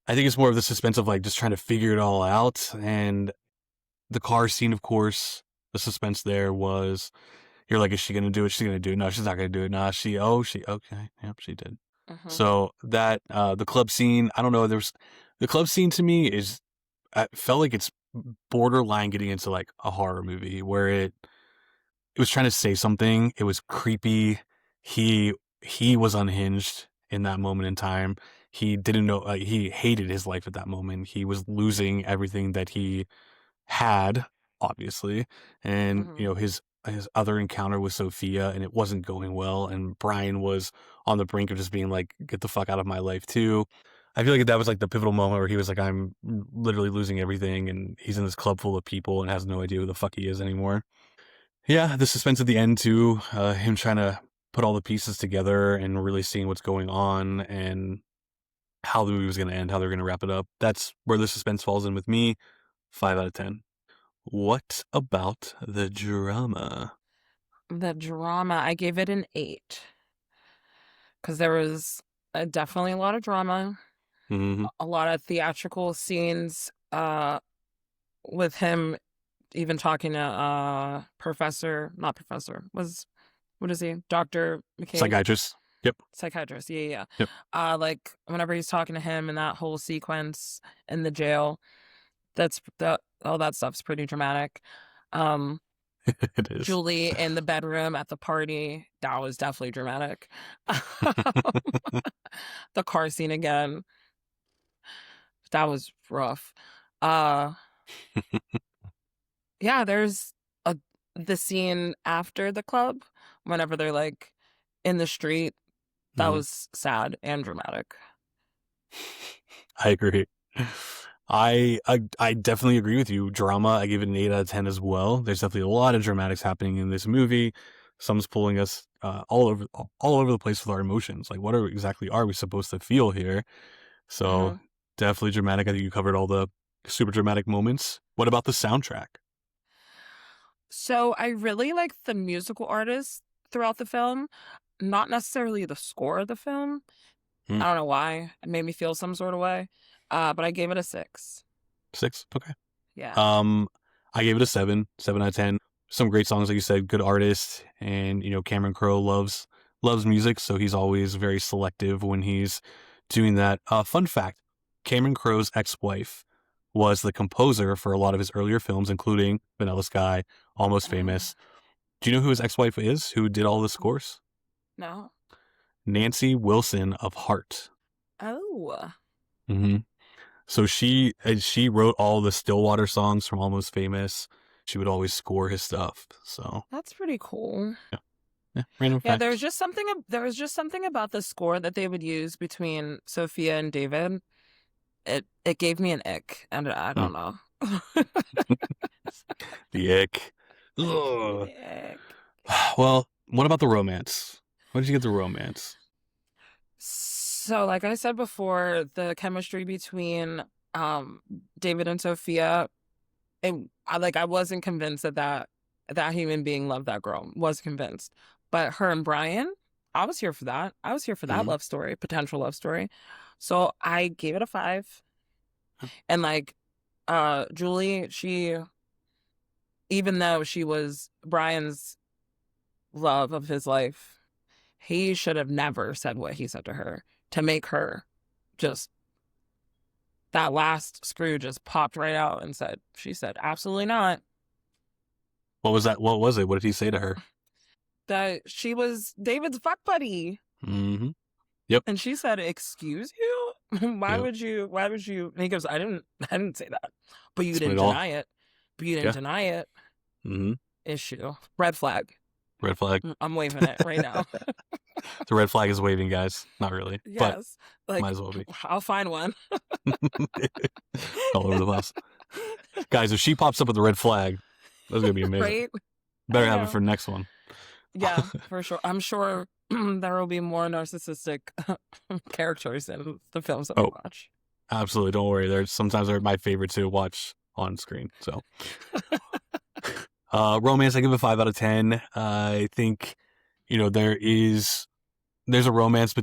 think it's more of the suspense of like just trying to figure it all out. And the car scene, of course, the suspense there was you're like, is she gonna do it? She's gonna do it. No, she's not gonna do it. Nah, she okay. Yep, she did. Mm-hmm. So that the club scene, I don't know, there's the club scene to me is I felt like it's borderline getting into like a horror movie where it was trying to say something. It was creepy. He was unhinged in that moment in time. He didn't know. He hated his life at that moment. He was losing everything that he had, obviously, and Mm-hmm. his other encounter with Sophia, and it wasn't going well. And Brian was on the brink of just being like, "Get the fuck out of my life," too. I feel like that was like the pivotal moment where he was like, "I'm literally losing everything," and he's in this club full of people and has no idea who the fuck he is anymore. Yeah, the suspense at the end too, him trying to put all the pieces together and really seeing what's going on and how the movie was going to end, how they're going to wrap it up. That's where the suspense falls in with me. 5 out of 10. What about the drama? The drama, I gave it an 8 because there was definitely a lot of drama, Hmm. a lot of theatrical scenes with him even talking to not professor, what is he? Dr. McCabe? Psychiatrist. Yep. Psychiatrist. Yeah, yeah. Yep. Like whenever he's talking to him in that whole sequence in the jail, all that stuff's pretty dramatic. Um It is. Julie in the bedroom at the party, that was definitely dramatic. The car scene again, that was rough. Uh yeah, there's a the scene after the club, whenever they're like in the street, that Mhm. was sad and dramatic. I agree. I definitely agree with you. Drama, I give it an 8 out of 10 as well. There's definitely a lot of dramatics happening in this movie. Some's pulling us all over the place with our emotions. Like, what exactly are we supposed to feel here? So Mhm. definitely dramatic. I think you covered all the super dramatic moments. What about the soundtrack? So I really like the musical artists throughout the film, not necessarily the score of the film. Hmm, I don't know why. It made me feel some sort of way. But I gave it a 6. 6. Okay. Yeah. Um, I gave it a 7, 7 out of 10. Some great songs, like you said, good artist, and Cameron Crowe loves music, so he's always very selective when he's doing that. Fun fact: Cameron Crowe's ex-wife was the composer for a lot of his earlier films, including Vanilla Sky, Almost Oh, Famous. Do you know who his ex-wife is? Who did all the scores? no. Nancy Wilson of Heart. Oh, Hmm. So she wrote all the Stillwater songs from Almost Famous. She would always score his stuff. So that's pretty cool. yeah, random Yeah, fact. there was just something about the score that they would use between Sophia and David. It gave me an ick, and I Hmm. don't know. The ick. The Ugh. ick. Well, what about the romance? What did you get the romance? So, like I said before, the chemistry between um David and Sophia, I wasn't convinced that human being loved that girl. Was convinced, but her and Brian, I was here for that. I was here for that Hmm. love story, potential love story. So I gave it a 5. And like, Julie, she, even though she was Brian's love of his life, he should have never said what he said to her to make her just, that last screw just popped right out and she said, absolutely not. What was that? What was it? What did he say to her? That she was David's fuck buddy. Hmm. Yep. And she said, excuse you? Yep. Why would you? And he goes, I didn't say that. But you That's what didn't it all. deny it. But you didn't Yeah. deny it. Hmm. Issue. Red flag. Red flag. I'm waving it right now. The red flag is waving, guys. Not really, but Yes. Like, might as well be. I'll find one. All over the place. Guys, if she pops up with a red flag, that's gonna be amazing. Right? I Better have it know. for next one. Yeah, for sure. I'm sure there will be more narcissistic characters in the films that we Oh, watch. absolutely. Don't worry. They're my favorite to watch on screen. So, romance, I give it 5 out of 10. I think, there's a romance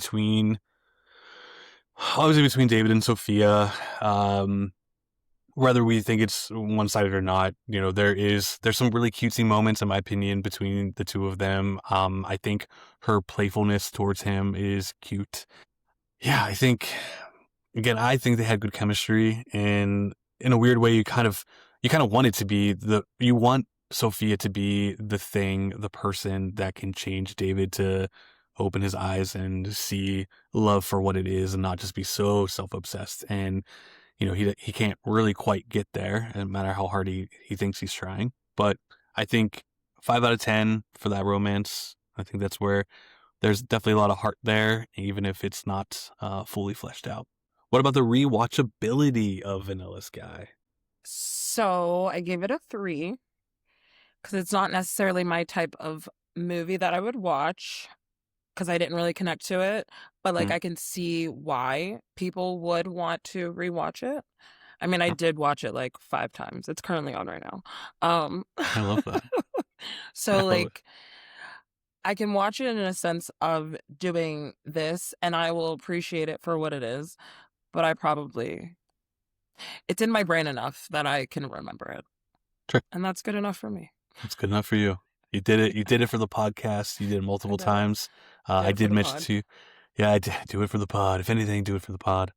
obviously between David and Sophia. Whether we think it's one-sided or not, there's some really cutesy moments, in my opinion, between the two of them. I think her playfulness towards him is cute. Yeah, I think they had good chemistry, and in a weird way, you kind of want it to be you want Sophia to be the person that can change David to open his eyes and see love for what it is, and not just be so self-obsessed. And he can't really quite get there, no matter how hard he thinks he's trying. But I think 5 out of 10 for that romance. I think that's where there's definitely a lot of heart there, even if it's not fully fleshed out. What about the rewatchability of Vanilla Sky? So I gave it a 3 because it's not necessarily my type of movie that I would watch because I didn't really connect to it. But like, Mm, I can see why people would want to rewatch it. I mean, I mm, did watch it like 5 times. It's currently on right now. Um, I love that. I so love it. like, I can watch it in a sense of doing this, and I will appreciate it for what it is. But it's in my brain enough that I can remember it, Sure. and that's good enough for me. That's good enough for you. You did it. You did it for the podcast. You did it I multiple did it. times. Did I it for did the mention pod. to you. Yeah, I did do it for the pod. If anything, do it for the pod.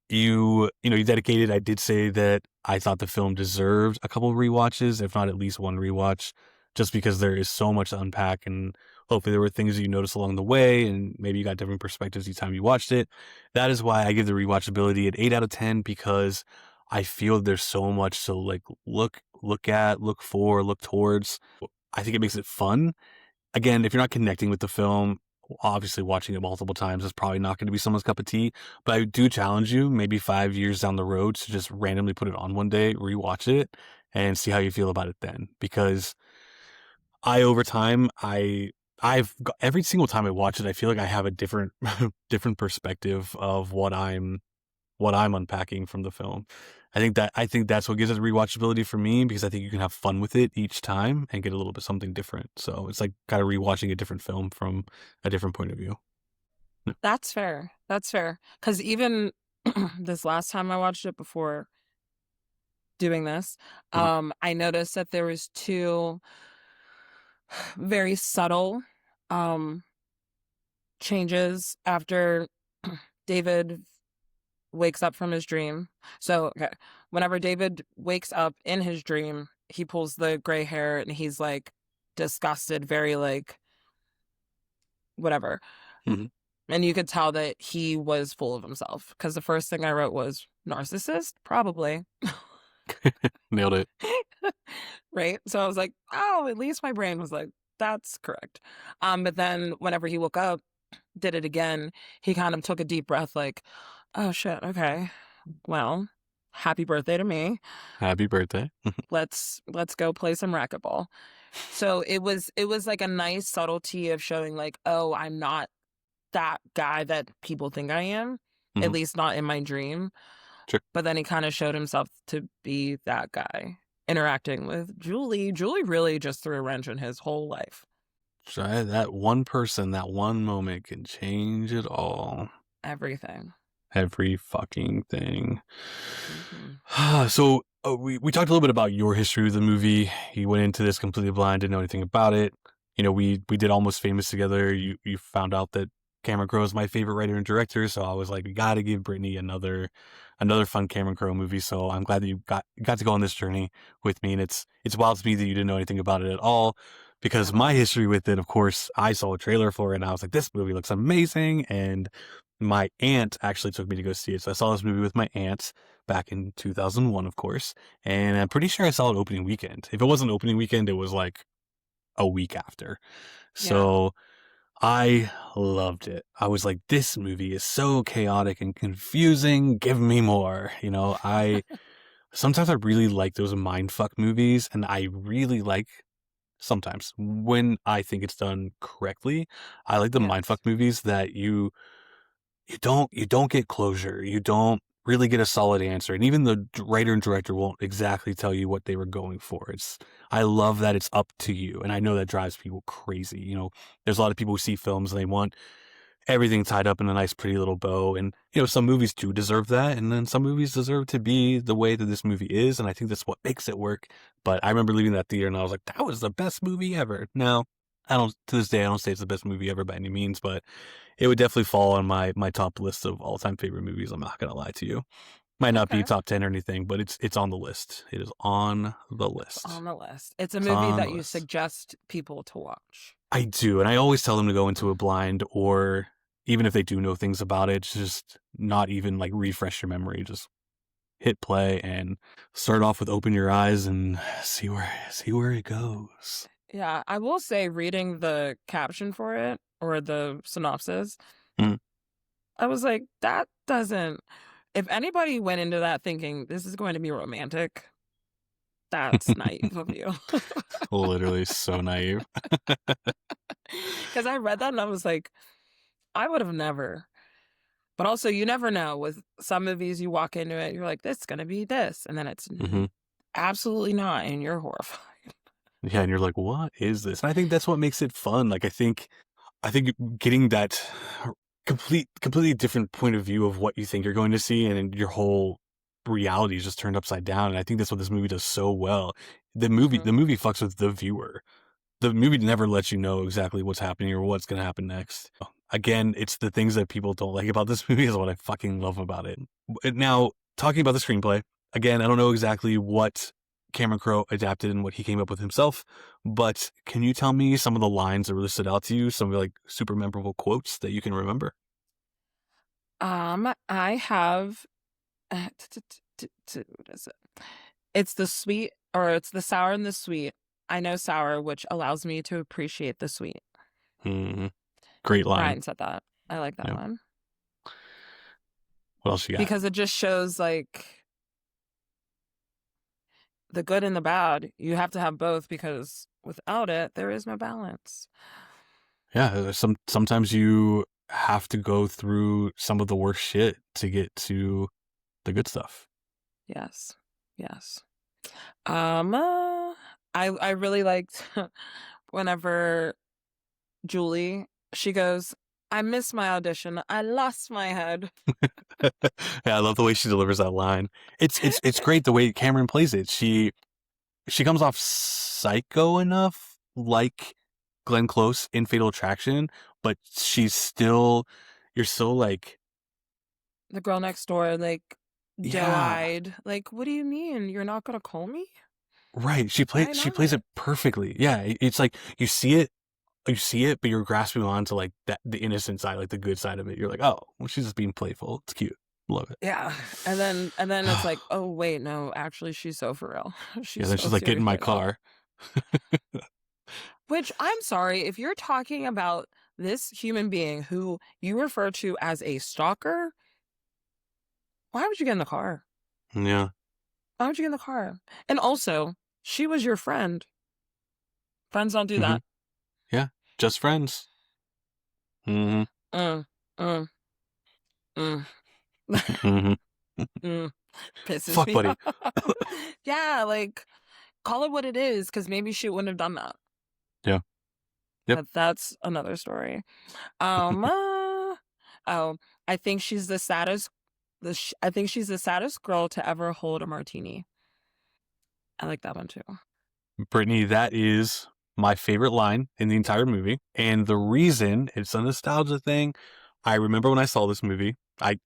You dedicated. I did say that I thought the film deserved a couple of rewatches, if not at least one rewatch. just because there is so much to unpack, and hopefully there were things that you noticed along the way, and maybe you got different perspectives each time you watched it. That is why I give the rewatchability an 8 out of 10, because I feel there's so much to like look at, look for, look towards. I think it makes it fun. Again, if you're not connecting with the film, obviously watching it multiple times is probably not going to be someone's cup of tea, but I do challenge you maybe 5 years down the road to just randomly put it on one day, rewatch it, and see how you feel about it then. Because over time, every single time I watch it, I feel like I have a different different perspective of what I'm unpacking from the film. I think that's what gives it rewatchability for me, because I think you can have fun with it each time and get a little bit something different. So it's like kind of rewatching a different film from a different point of view. That's fair. That's fair. Because even this last time I watched it before doing this, I noticed that there was two very subtle changes after David wakes up from his dream. So, okay, whenever David wakes up in his dream, he pulls the gray hair and he's like disgusted, very like whatever. Mhm. And you could tell that he was full of himself, because the first thing I wrote was narcissist, probably. Nailed it. Right? So I was like, oh, at least my brain was like, that's correct. But then whenever he woke up, did it again, he kind of took a deep breath, like, oh shit, okay. Well, happy birthday to me. Happy birthday. Let's go play some racquetball. So it was like a nice subtlety of showing like, oh, I'm not that guy that people think I am, at Mhm. least not in my dream. Sure. But then he kind of showed himself to be that guy interacting with Julie. Julie really just threw a wrench in his whole life. Try that one person, that one moment can change it all. Everything. Every fucking thing. Mhm. So we talked a little bit about your history with the movie. You went into this completely blind, didn't know anything about it. You know, we did Almost Famous together. You found out that Cameron Crowe is my favorite writer and director, so I was like, we got to give Brittany another fun Cameron Crowe movie. So I'm glad that you got to go on this journey with me, and it's wild to me that you didn't know anything about it at all. Because my history with it, of course, I saw a trailer for it and I was like, this movie looks amazing. And my aunt actually took me to go see it. So I saw this movie with my aunt back in 2001, of course. And I'm pretty sure I saw it opening weekend. If it wasn't opening weekend, it was like a week after. So I loved it. I was like, this movie is so chaotic and confusing. Give me more. You know, sometimes I really like those mindfuck movies, and I really like sometimes when I think it's done correctly. I like the Yes. mindfuck movies that you don't get closure. You don't really get a solid answer. And even the writer and director won't exactly tell you what they were going for. I love that it's up to you. And I know that drives people crazy. You know, there's a lot of people who see films and they want everything tied up in a nice, pretty little bow. And, you know, some movies do deserve that. And then some movies deserve to be the way that this movie is. And I think that's what makes it work. But I remember leaving that theater and I was like, that was the best movie ever. Now, to this day, I don't say it's the best movie ever by any means, but it would definitely fall on my top list of all-time favorite movies. I'm not going to lie to you. Might not be Okay. top 10 or anything, but it's on the list. It is on the It's list. on the list. It's a It's movie on that the you list. suggest people to watch. I do, and I always tell them to go into it blind, or even if they do know things about it, just not even like refresh your memory. Just hit play and start off with open your eyes and see where it goes. Yeah, I will say reading the caption for it or the synopsis, Mm. I was like, that doesn't. If anybody went into that thinking this is going to be romantic, that's naive of you. Literally so naive. Because I read that and I was like, I would have never. But also, you never know. With some movies, you walk into it, you're like, this is going to be this. And then it's Hmm. absolutely not. And you're horrified. Yeah, and you're like, what is this? And I think that's what makes it fun. Like, I think getting that completely different point of view of what you think you're going to see, and then your whole reality is just turned upside down. And I think that's what this movie does so well. The movie fucks with the viewer. The movie never lets you know exactly what's happening or what's going to happen next. Again, it's the things that people don't like about this movie is what I fucking love about it. Now, talking about the screenplay, again, I don't know exactly what Cameron Crowe adapted in what he came up with himself. But can you tell me some of the lines that really stood out to you? Some like super memorable quotes that you can remember? I have what is it? It's the sweet, or it's the sour and the sweet. I know sour, which allows me to appreciate the sweet. Hmm. Great line. Ryan said that. I like that Yeah. one. What else you got? Because it just shows like the good and the bad. You have to have both because without it, there is no balance. Yeah, sometimes you have to go through some of the worst shit to get to the good stuff. Yes. Yes. I really liked whenever Julie, she goes, I missed my audition. I lost my head. Yeah, I love the way she delivers that line. It's great the way Cameron plays it. She comes off psycho enough, like Glenn Close in Fatal Attraction, but you're still like, The girl next door, like, yeah, doe-eyed. Like, what do you mean? You're not gonna call me? right. Why She plays not? it perfectly. Yeah, it's like you see it, but you're grasping on to like the innocent side, like the good side of it. You're like, oh, well, she's just being playful. It's cute. Love it. Yeah. And then it's like, oh wait, no, actually she's so for real. Yeah, She's then so she's like, get in serious my right now. car. Which I'm sorry, if you're talking about this human being who you refer to as a stalker, why would you get in the car? Yeah. Why would you get in the car? And also, she was your friend. Friends don't do Hmm. that. Yeah. Just friends. Hmm. Mm, mm, mm, Hmm. mm. Pisses Fuck, me buddy. off. Yeah, like, call it what it is, because maybe she wouldn't have done that. Yeah. Yep. But that's another story. Oh, I think she's the saddest. I think she's the saddest girl to ever hold a martini. I like that one too. Brittany, that is my favorite line in the entire movie. And the reason it's a nostalgia thing, I remember when I saw this movie, I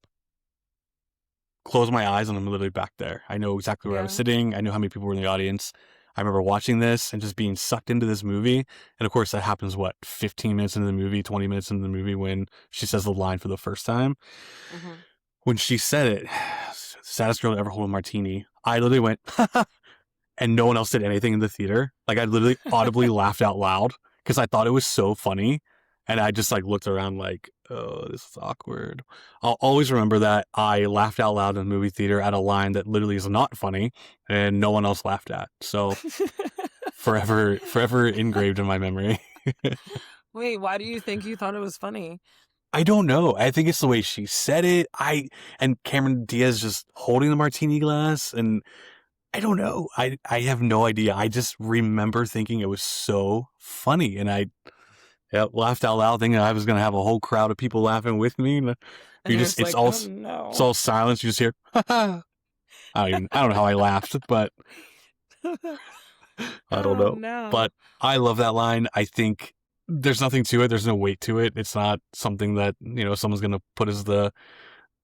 closed my eyes and I'm literally back there. I know exactly where I was Yeah. sitting. I know how many people were in the audience. I remember watching this and just being sucked into this movie. And of course, that happens, 15 minutes into the movie, 20 minutes into the movie when she says the line for the first time. Mm-hmm. When she said it, saddest girl to ever hold a martini, I literally went, and no one else did anything in the theater. Like I literally audibly laughed out loud because I thought it was so funny. And I just like looked around like, oh, this is awkward. I'll always remember that I laughed out loud in the movie theater at a line that literally is not funny and no one else laughed at. So forever engraved in my memory. Wait, why do you think you thought it was funny? I don't know. I think it's the way she said it. And Cameron Diaz just holding the martini glass, and I don't know. I have no idea. I just remember thinking it was so funny, and I laughed out loud, thinking I was gonna have a whole crowd of people laughing with me. And And you're just it's like, all oh no. silence. You just hear, I don't know how I laughed, but I don't Oh know. no. But I love that line. I think there's nothing to it. There's no weight to it. It's not something that someone's gonna put as the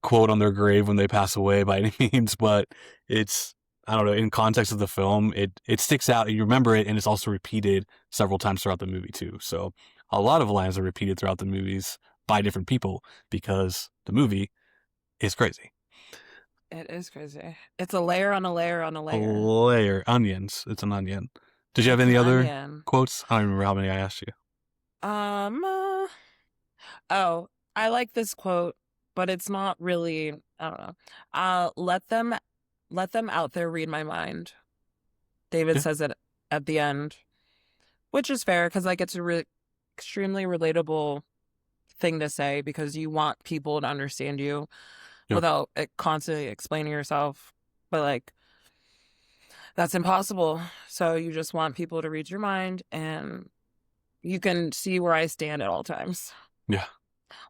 quote on their grave when they pass away by any means, but it's, I don't know, in context of the film, it sticks out and you remember it, and it's also repeated several times throughout the movie too. So a lot of lines are repeated throughout the movies by different people because the movie is crazy. It is crazy. It's a layer on a layer on a A layer. layer, onions. It's an onion. Did you have It's an any other onion. quotes? I don't even remember how many I asked you. Um, uh, oh, I like this quote, but it's not really, I don't know. Let them out there read my mind. David Yeah, says it at the end, which is fair because like it's a extremely relatable thing to say because you want people to understand you yeah, without constantly explaining yourself. But like that's impossible. So you just want people to read your mind and you can see where I stand at all times. yeah.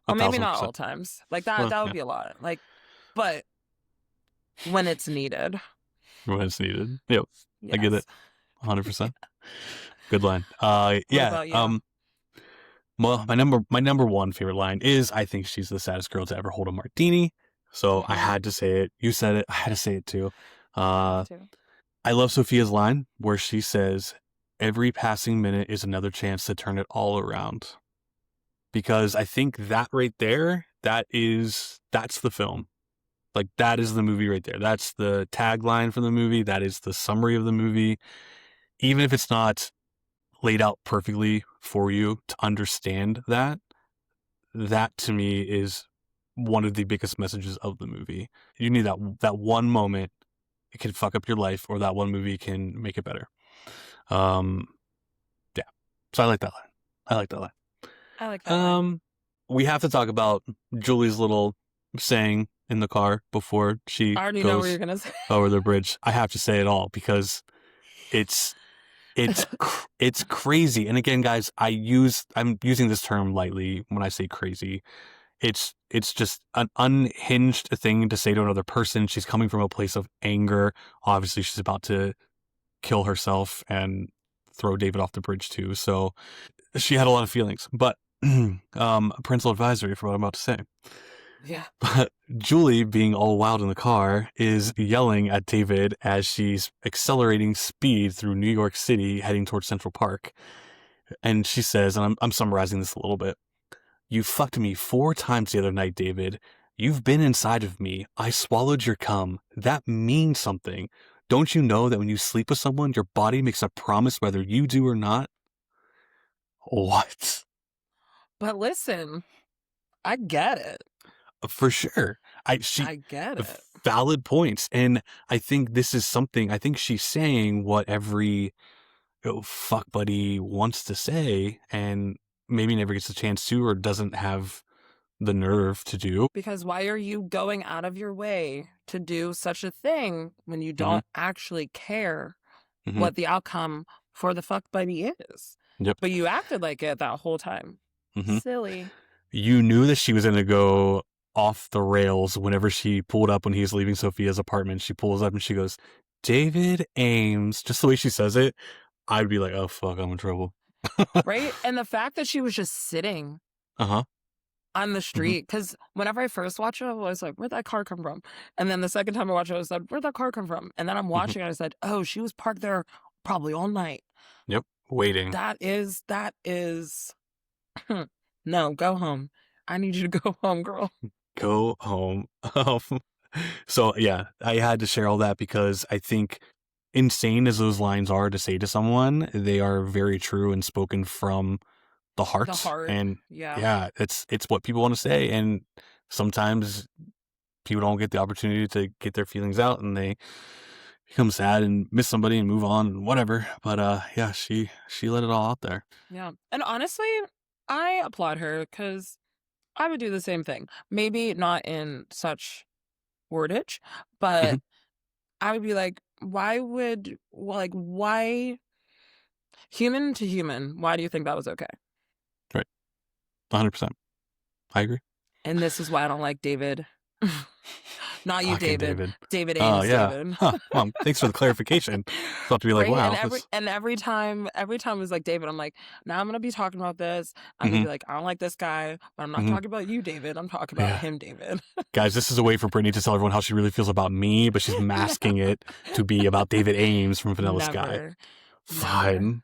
Well, maybe not 1,000%. all times. Like that Well, that would yeah, be a lot. Like, but when it's needed. when it's needed. Yep, I get Yes. it. 100%. Good line. What Yeah. about you? Well, my number one favorite line is, I think she's the saddest girl to ever hold a martini. So I Mm-hmm. had to say it. You said it. I had to say it too. I have Uh, to. I love Sophia's line where she says, "Every passing minute is another chance to turn it all around." Because I think that right there, that's the film. Like, that is the movie right there. That's the tagline for the movie. That is the summary of the movie. Even if it's not laid out perfectly for you to understand that to me is one of the biggest messages of the movie. You need that one moment. It can fuck up your life, or that one movie can make it better. Yeah. So I like that line. I like that line. I like that line. We have to talk about Julie's little saying in the car before she I already know what goes you're gonna say. over the bridge. I have to say it all because it's crazy. And again, guys, I'm using this term lightly when I say crazy. It's just an unhinged thing to say to another person. She's coming from a place of anger. Obviously, she's about to kill herself and throw David off the bridge too. So she had a lot of feelings. But parental advisory for what I'm about to say. Yeah. But Julie, being all wild in the car, is yelling at David as she's accelerating speed through New York City, heading towards Central Park. And she says, and I'm summarizing this a little bit, "You fucked me 4 times the other night, David. You've been inside of me. I swallowed your cum. That means something. Don't you know that when you sleep with someone, your body makes a promise whether you do or not?" What? But listen, I get it. For sure. I get it. Valid points. And I think this is something, I think she's saying what every fuck buddy wants to say and maybe never gets a chance to, or doesn't have the nerve to do. Because why are you going out of your way to do such a thing when you don't actually care what the outcome for the fuck buddy is? Yep. But you acted like it that whole time. Silly. You knew that she was going to go off the rails whenever she pulled up when he was leaving Sophia's apartment. She pulls up and she goes, "David Ames." Just the way she says it, I'd be like, oh, fuck, I'm in trouble. Right? And the fact that she was just sitting on the street, because whenever I first watched it, I was like, where'd that car come from? And then the second time I watched it, I was like, where'd that car come from? And then I'm watching it, I said, oh, she was parked there probably all night. Yep, waiting. That is... No, go home. I need you to go home, girl. Go home. So, yeah, I had to share all that because I think, insane as those lines are to say to someone, they are very true and spoken from the heart. And yeah, it's what people want to say. And sometimes people don't get the opportunity to get their feelings out and they become sad and miss somebody and move on and whatever. But yeah, she let it all out there. Yeah. And honestly, I applaud her because I would do the same thing. Maybe not in such wordage, but I would be like, why, human to human, why do you think that was okay? Right. 100%. I agree. And this is why I don't like David. Not you, Fucking David. David Ames. Oh, yeah. David. Huh. Well, thanks for the clarification. Thought to be like, Right? wow. And every time it was like David, I'm like, now I'm gonna be talking about this. I'm gonna be like, I don't like this guy, but I'm not talking about you, David. I'm talking about him, David. Guys, this is a way for Brittany to tell everyone how she really feels about me, but she's masking it to be about David Ames from Vanilla Sky. Fine.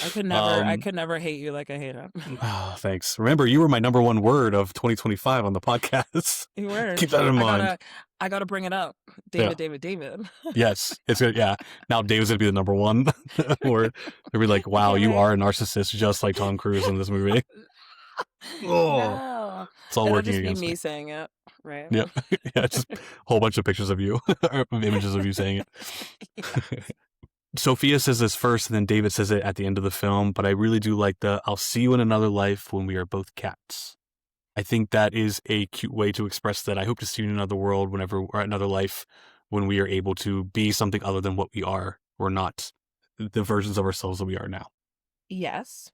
I could never hate you like I hate him. Oh, thanks. Remember, you were my number one word of 2025 on the podcast. You were. Keep that in mind. I gotta bring it up. David. Yes, it's good. Yeah. Now David's gonna be the number one. Or they'll be like, wow, you are a narcissist just like Tom Cruise in this movie. No. It's all working just against me saying it, right? Yeah. Yeah, just a whole bunch of pictures of you, or images of you saying it. Sophia says this first, and then David says it at the end of the film, but I really do like the "I'll see you in another life when we are both cats." I think that is a cute way to express that. I hope to see you in another world or another life when we are able to be something other than what we are. We're not the versions of ourselves that we are now. Yes.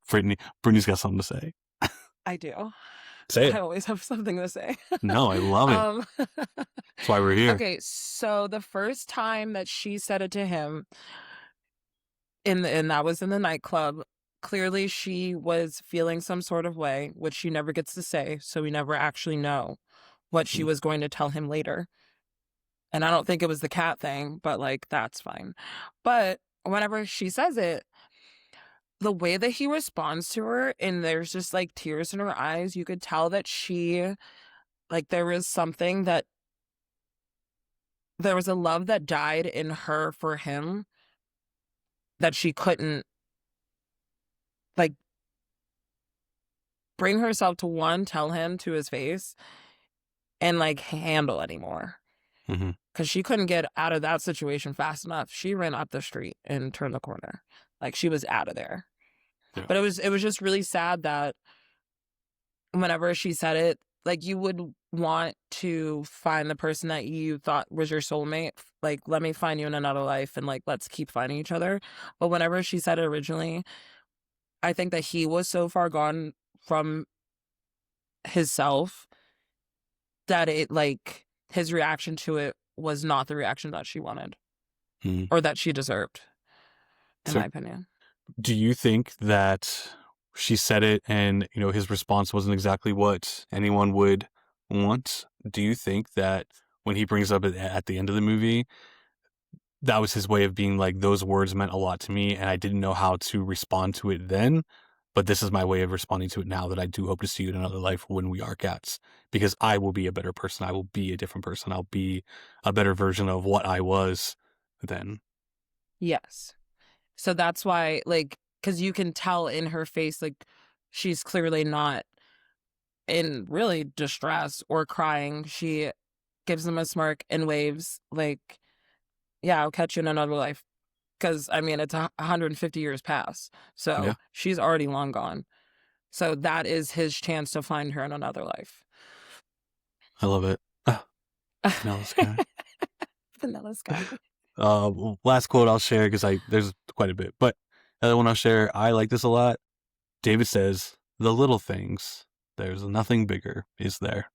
Brittany's got something to say. I do. Say it. I always have something to say. No, I love it. That's why we're here. Okay, so the first time that she said it to him, and that was in the nightclub, clearly she was feeling some sort of way, which she never gets to say, so we never actually know what she was going to tell him later. And I don't think it was the cat thing, but like, that's fine. But whenever she says it, the way that he responds to her, and there's just like tears in her eyes, you could tell that like, there was something that, there was a love that died in her for him that she couldn't, like, bring herself to, one, tell him to his face and like handle anymore. Mm-hmm. Because she couldn't get out of that situation fast enough. She ran up the street and turned the corner. Like, she was out of there. Yeah. But it was just really sad that whenever she said it, like, you would want to find the person that you thought was your soulmate. Like, let me find you in another life, and like, let's keep finding each other. But whenever she said it originally, I think that he was so far gone from his self that it, like, his reaction to it was not the reaction that she wanted Mm-hmm. or that she deserved, in So my opinion. do you think that she said it and, you know, his response wasn't exactly what anyone would want? Do you think that when he brings up it at the end of the movie, that was his way of being like, those words meant a lot to me and I didn't know how to respond to it then, but this is my way of responding to it now, that I do hope to see you in another life when we are cats, because I will be a better person. I will be a different person. I'll be a better version of what I was then. Yes. So that's why, like, because you can tell in her face, like, she's clearly not in really distress or crying. She gives him a smirk and waves, like, yeah, I'll catch you in another life. Because, I mean, it's 150 years past. So Yeah, she's already long gone. So that is his chance to find her in another life. I love it. Vanilla Sky. Vanilla Sky. Last quote I'll share, because there's quite a bit, but the other one I'll share, I like this a lot. David says, "The little things, there's nothing bigger, is there?"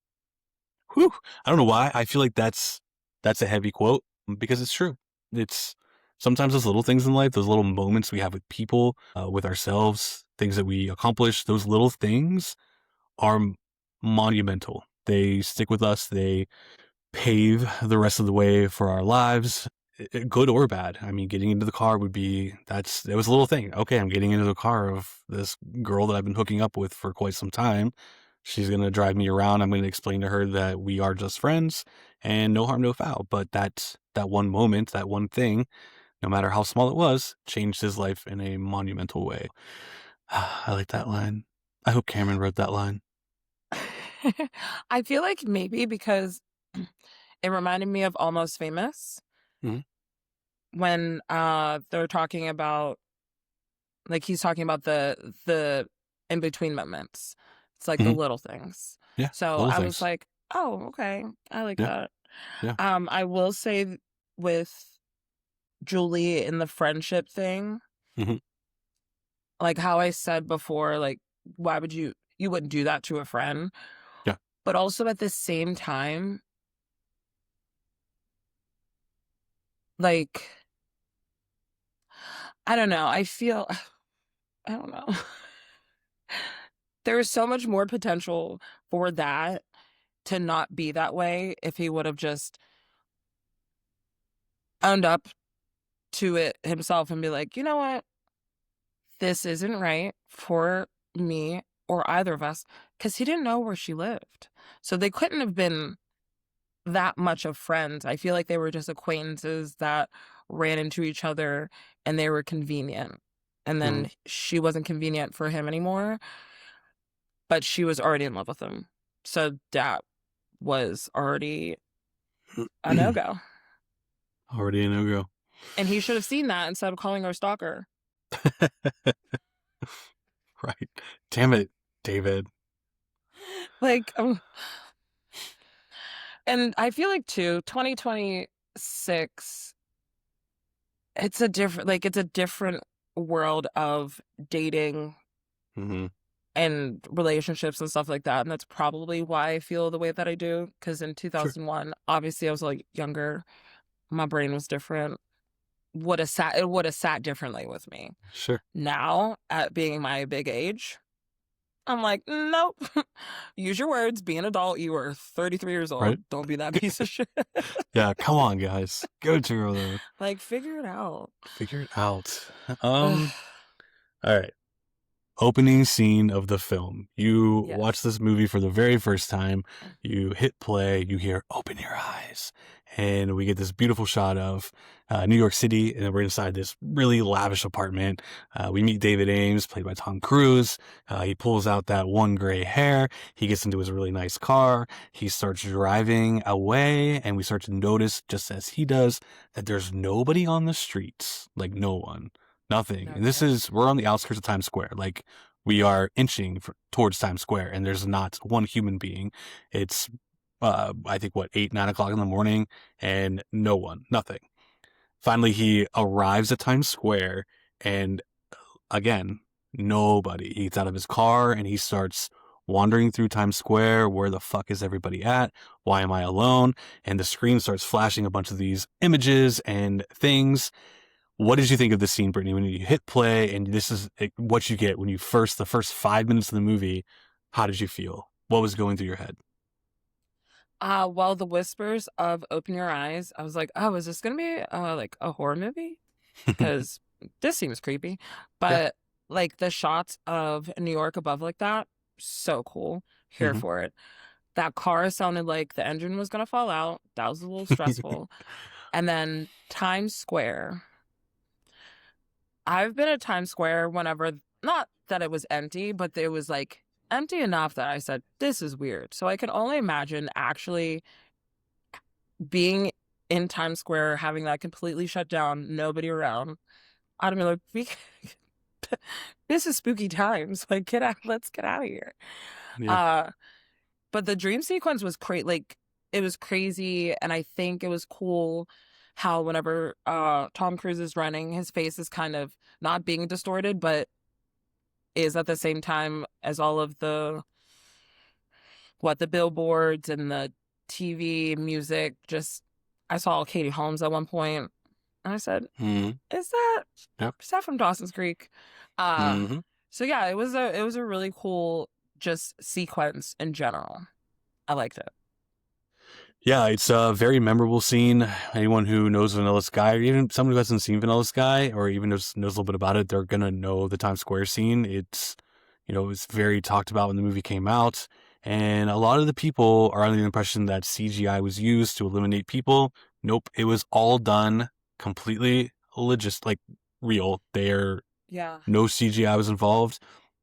Whew. I don't know why. I feel like that's a heavy quote, because it's true. It's sometimes those little things in life, those little moments we have with people, with ourselves, things that we accomplish, those little things are monumental. They stick with us. They pave the rest of the way for our lives, good or bad. I mean, getting into the car would be, it was a little thing. Okay, I'm getting into the car of this girl that I've been hooking up with for quite some time. She's going to drive me around. I'm going to explain to her that we are just friends and no harm, no foul. But that one moment, that one thing, no matter how small it was, changed his life in a monumental way. I like that line. I hope Cameron wrote that line. I feel like maybe because it reminded me of Almost Famous. Mhm. When they're talking about, like, he's talking about the in between moments. It's like the Mhm. little things. Yeah, So little I was things. like, oh, okay, I like Yeah, that. yeah. I will say, with Julie in the friendship thing, Mhm. like how I said before, like, why would you wouldn't do that to a friend? Yeah. But also at the same time, like, I don't know. I feel, I don't know. There is so much more potential for that to not be that way if he would have just owned up to it himself and be like, you know what? This isn't right for me or either of us, because he didn't know where she lived. So they couldn't have been that much of friends. I feel like they were just acquaintances that ran into each other and they were convenient. And Mhm. then she wasn't convenient for him anymore, but she was already in love with him. So that was already a no-go. Already a no-go. And he should have seen that instead of calling her a stalker. Right. Damn it, David. Like, and I feel like too, 2026, it's a different world of dating Mm-hmm. and relationships and stuff like that. And that's probably why I feel the way that I do. Because in Sure. 2001, obviously I was like younger. My brain was different. It would have sat differently with me. Sure. Now, at being my big age, I'm like, nope. Use your words. Be an adult. You are 33 years Right? old. Don't be that piece of shit. Yeah, come on, guys. Go to the Like, figure it out. figure it out. Ugh. All right. Opening scene of the film. You watch Yes. this movie for the very first time. You hit play. You hear "Open your eyes," and we get this beautiful shot of New York City, and we're inside this really lavish apartment. We meet David Ames, played by Tom Cruise. He pulls out that one gray hair. He gets into his really nice car. He starts driving away, and we start to notice, just as he does, that there's nobody on the streets. Like, no one. Nothing. And we're on the outskirts of Times Square. Like, we are inching towards Times Square, and there's not one human being. It's, I think, 8, 9 o'clock in the morning, and no one, nothing. Finally, he arrives at Times Square, and again, nobody. He gets out of his car, and he starts wandering through Times Square. Where the fuck is everybody at? Why am I alone? And the screen starts flashing a bunch of these images and things. What did you think of this scene, Brittany, when you hit play and this is what you get when the first 5 minutes of the movie? How did you feel? What was going through your head? Well, the whispers of "Open Your Eyes," I was like, oh, is this gonna be like a horror movie? Because this seems creepy. But like the shots of New York above like that, so cool. Here Mhm. for it. That car sounded like the engine was gonna fall out. That was a little stressful. And then Times Square. I've been at Times Square whenever, not that it was empty, but it was like empty enough that I said, this is weird. So I can only imagine actually being in Times Square, having that completely shut down, nobody around. I'd be like, this is spooky times. Like, let's get out of here. Yeah. But the dream sequence was great. Like, it was crazy. And I think it was cool how whenever Tom Cruise is running, his face is kind of not being distorted, but is at the same time as all of the billboards and the TV music. Just, I saw Katie Holmes at one point, and I said, Mhm. is that from Dawson's Creek? Mhm. So yeah, it was a really cool just sequence in general. I liked it. Yeah, it's a very memorable scene. Anyone who knows Vanilla Sky, or even someone who hasn't seen Vanilla Sky, or even knows a little bit about it, they're gonna know the Times Square scene. It's, it was very talked about when the movie came out, and a lot of the people are under the impression that CGI was used to eliminate people. Nope, it was all done completely legit, like real. Yeah. No CGI was involved.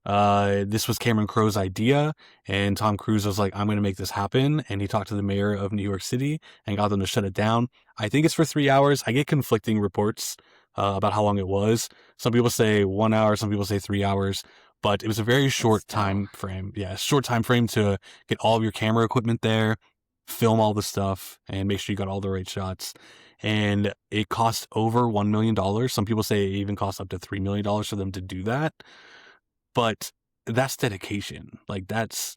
This was Cameron Crowe's idea, and Tom Cruise was like, I'm going to make this happen. And he talked to the mayor of New York City and got them to shut it down. I think it's for 3 hours. I get conflicting reports about how long it was. Some people say 1 hour, some people say 3 hours, but it was a very short time frame. Yeah, short time frame to get all of your camera equipment there, film all the stuff, and make sure you got all the right shots. And it cost over $1 million. Some people say it even cost up to $3 million for them to do that. But that's dedication. Like, that's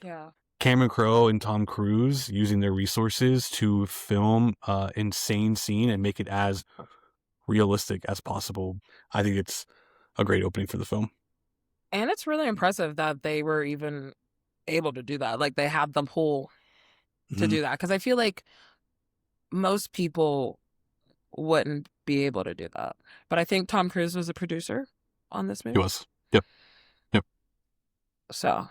Cameron Crowe and Tom Cruise using their resources to film insane scene and make it as realistic as possible. I think it's a great opening for the film. And it's really impressive that they were even able to do that. Like, they had the pull to do that. Because I feel like most people wouldn't be able to do that. But I think Tom Cruise was a producer on this movie. He was. Yep. So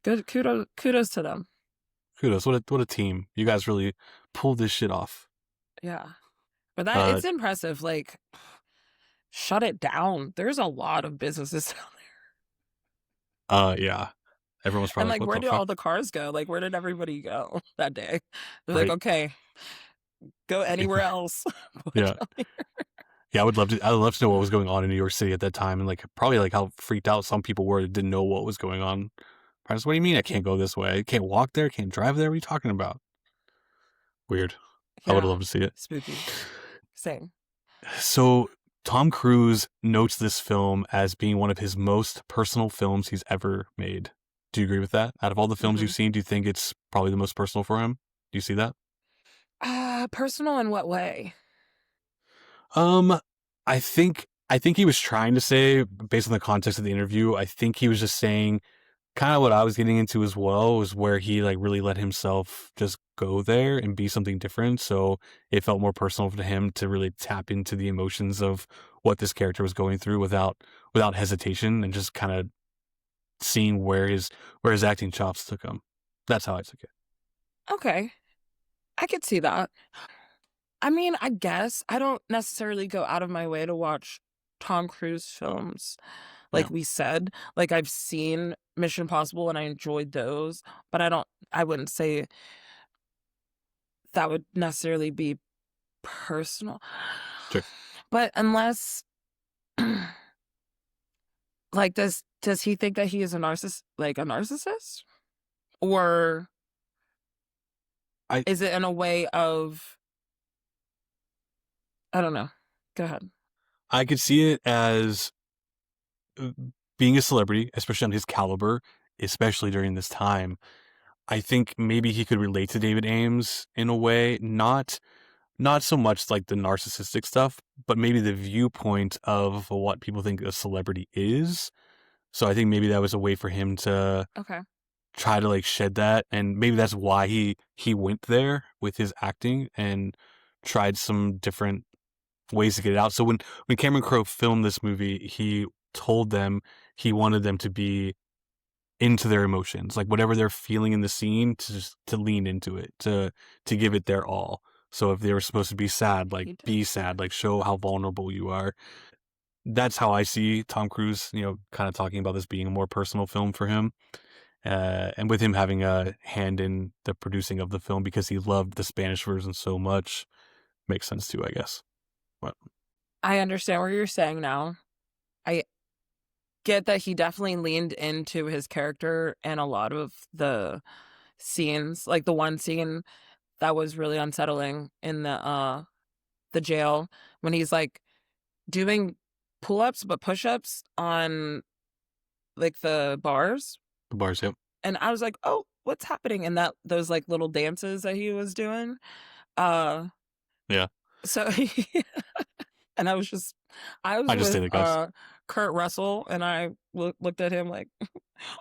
good. Kudos to them. Kudos. What a team. You guys really pulled this shit off. Yeah. But it's impressive. Like, shut it down. There's a lot of businesses down there. Yeah. Everyone's probably and like, where did all the cars go? Like, where did everybody go that day? They're like, okay, go anywhere else. Yeah. Yeah, I'd love to know what was going on in New York City at that time, and like probably like how freaked out some people were that didn't know what was going on. What do you mean I can't go this way? I can't walk there, can't drive there? What are you talking about? Weird. Yeah, I would have loved to see it. Spooky. Same. So Tom Cruise notes this film as being one of his most personal films he's ever made. Do you agree with that? Out of all the films you've seen, do you think it's probably the most personal for him? Do you see that? Personal in what way? I think he was trying to say, based on the context of the interview, I think he was just saying kind of what I was getting into as well was where he like really let himself just go there and be something different. So it felt more personal to him to really tap into the emotions of what this character was going through without hesitation and just kind of seeing where his acting chops took him. That's how I took it. Okay, I could see that. I mean, I guess I don't necessarily go out of my way to watch Tom Cruise films. Yeah. Like we said, like I've seen Mission Impossible and I enjoyed those, but I wouldn't say that would necessarily be personal. Sure. But unless like does he think that he is a narcissist? Or I is it in a way of I don't know. Go ahead. I could see it as being a celebrity, especially on his caliber, especially during this time. I think maybe he could relate to David Ames in a way, not so much like the narcissistic stuff, but maybe the viewpoint of what people think a celebrity is. So I think maybe that was a way for him to Okay. try to like shed that, and maybe that's why he went there with his acting and tried some different ways to get it out. So when Cameron Crowe filmed this movie, he told them he wanted them to be into their emotions, like whatever they're feeling in the scene, to lean into it, to give it their all. So if they were supposed to be sad, like He did. be sad, like show how vulnerable you are. That's how I see Tom Cruise, kind of talking about this being a more personal film for him. And with him having a hand in the producing of the film because he loved the Spanish version so much, makes sense too, I guess. But I understand what you're saying now. I get that he definitely leaned into his character and a lot of the scenes, like the one scene that was really unsettling in the jail when he's like doing pull-ups but push-ups on like the bars. the bars, yep. And I was like, "Oh, what's happening?" And those like little dances that he was doing. Uh Yeah. so and I was I just with did it, guys. Kurt Russell and I looked at him like,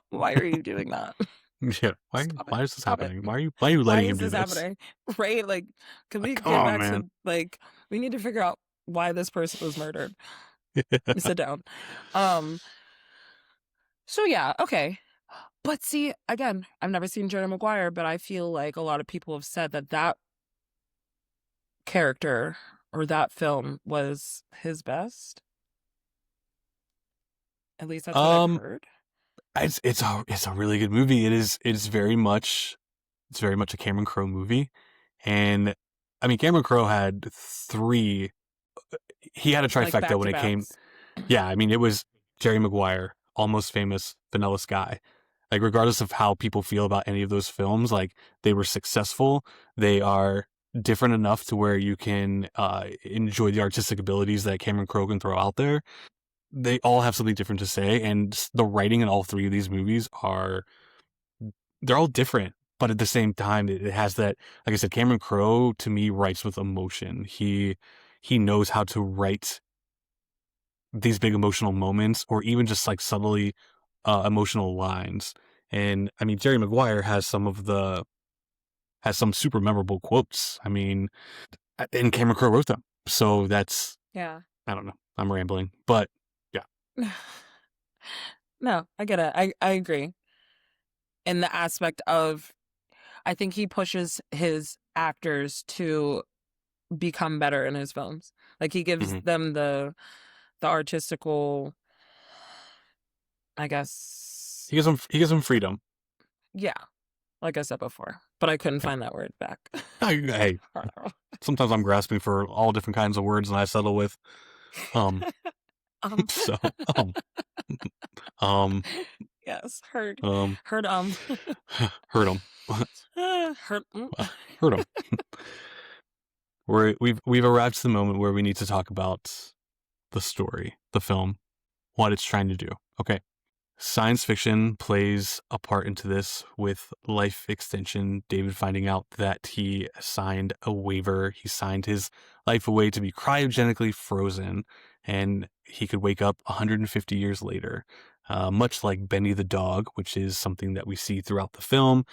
"Why are you doing that? Yeah. Why Stop it. why is this Stop it. happening? Why are you Why letting him is do this this? happening?" Right? Like, can we Like, come get on, back man. to like we need to figure out why this person was murdered. Sit down. So yeah, okay. But see, again, I've never seen Jerry Maguire, but I feel like a lot of people have said that character or that film was his best. At least that's what I've um, heard. it's a really good movie. It's very much a Cameron Crowe movie, and I mean Cameron Crowe had three. He had a Like trifecta back when to it came. backs. Yeah, I mean it was Jerry Maguire, Almost Famous, Vanilla Sky. Like regardless of how people feel about any of those films, like they were successful. They are different enough to where you can enjoy the artistic abilities that Cameron Crowe can throw out there. They all have something different to say, and the writing in all three of these movies they're all different, but at the same time it has that, like I said, Cameron Crowe to me writes with emotion. He knows how to write these big emotional moments or even just like subtly emotional lines. And I mean Jerry Maguire has some super memorable quotes. I mean, and Cameron Crowe wrote them. So that's, Yeah. I don't know. I'm rambling, but yeah. No, I get it. I agree. In the aspect of I think he pushes his actors to become better in his films. Like he gives Hmm. them the artistical, I guess. He gives them freedom. Yeah, like I said before, but I couldn't Yeah. find that word back. Hey, sometimes I'm grasping for all different kinds of words and I settle with um um, so um um yes, heard, um heard, hurt him. heard. Hurt him. We've arrived to the moment where we need to talk about the story, the film, what it's trying to do. Okay. Science fiction plays a part into this with life extension. David finding out that he signed a waiver. He signed his life away to be cryogenically frozen, and he could wake up 150 years later. much like Benny the dog, which is something that we see throughout the film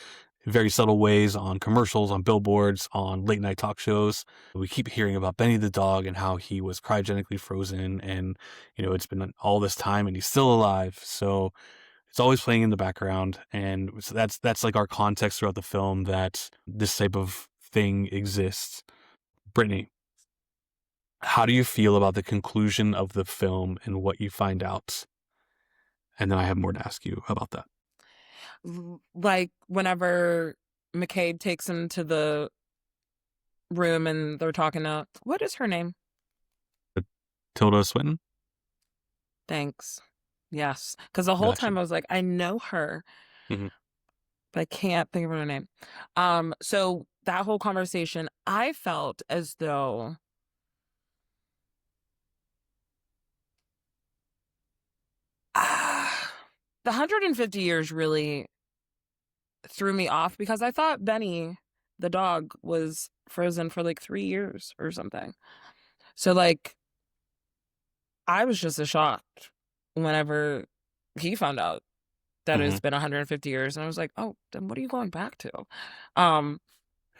in very subtle ways on commercials, on billboards, on late night talk shows. We keep hearing about Benny the dog and how he was cryogenically frozen, and it's been all this time and he's still alive. So it's always playing in the background, and so that's like our context throughout the film that this type of thing exists. Brittany, how do you feel about the conclusion of the film and what you find out? And then I have more to ask you about that. Like whenever McCabe takes him to the room and they're talking to, what is her name? Tilda Swinton? Thanks. Yes. Because the whole Gotcha. time I was like, I know her, Mhm. but I can't think of her name. So that whole conversation, I felt as though the 150 years really threw me off because I thought Benny, the dog, was frozen for like 3 years or something. So like, I was just as shocked whenever he found out that it's been 150 years, and I was like, oh, then what are you going back to?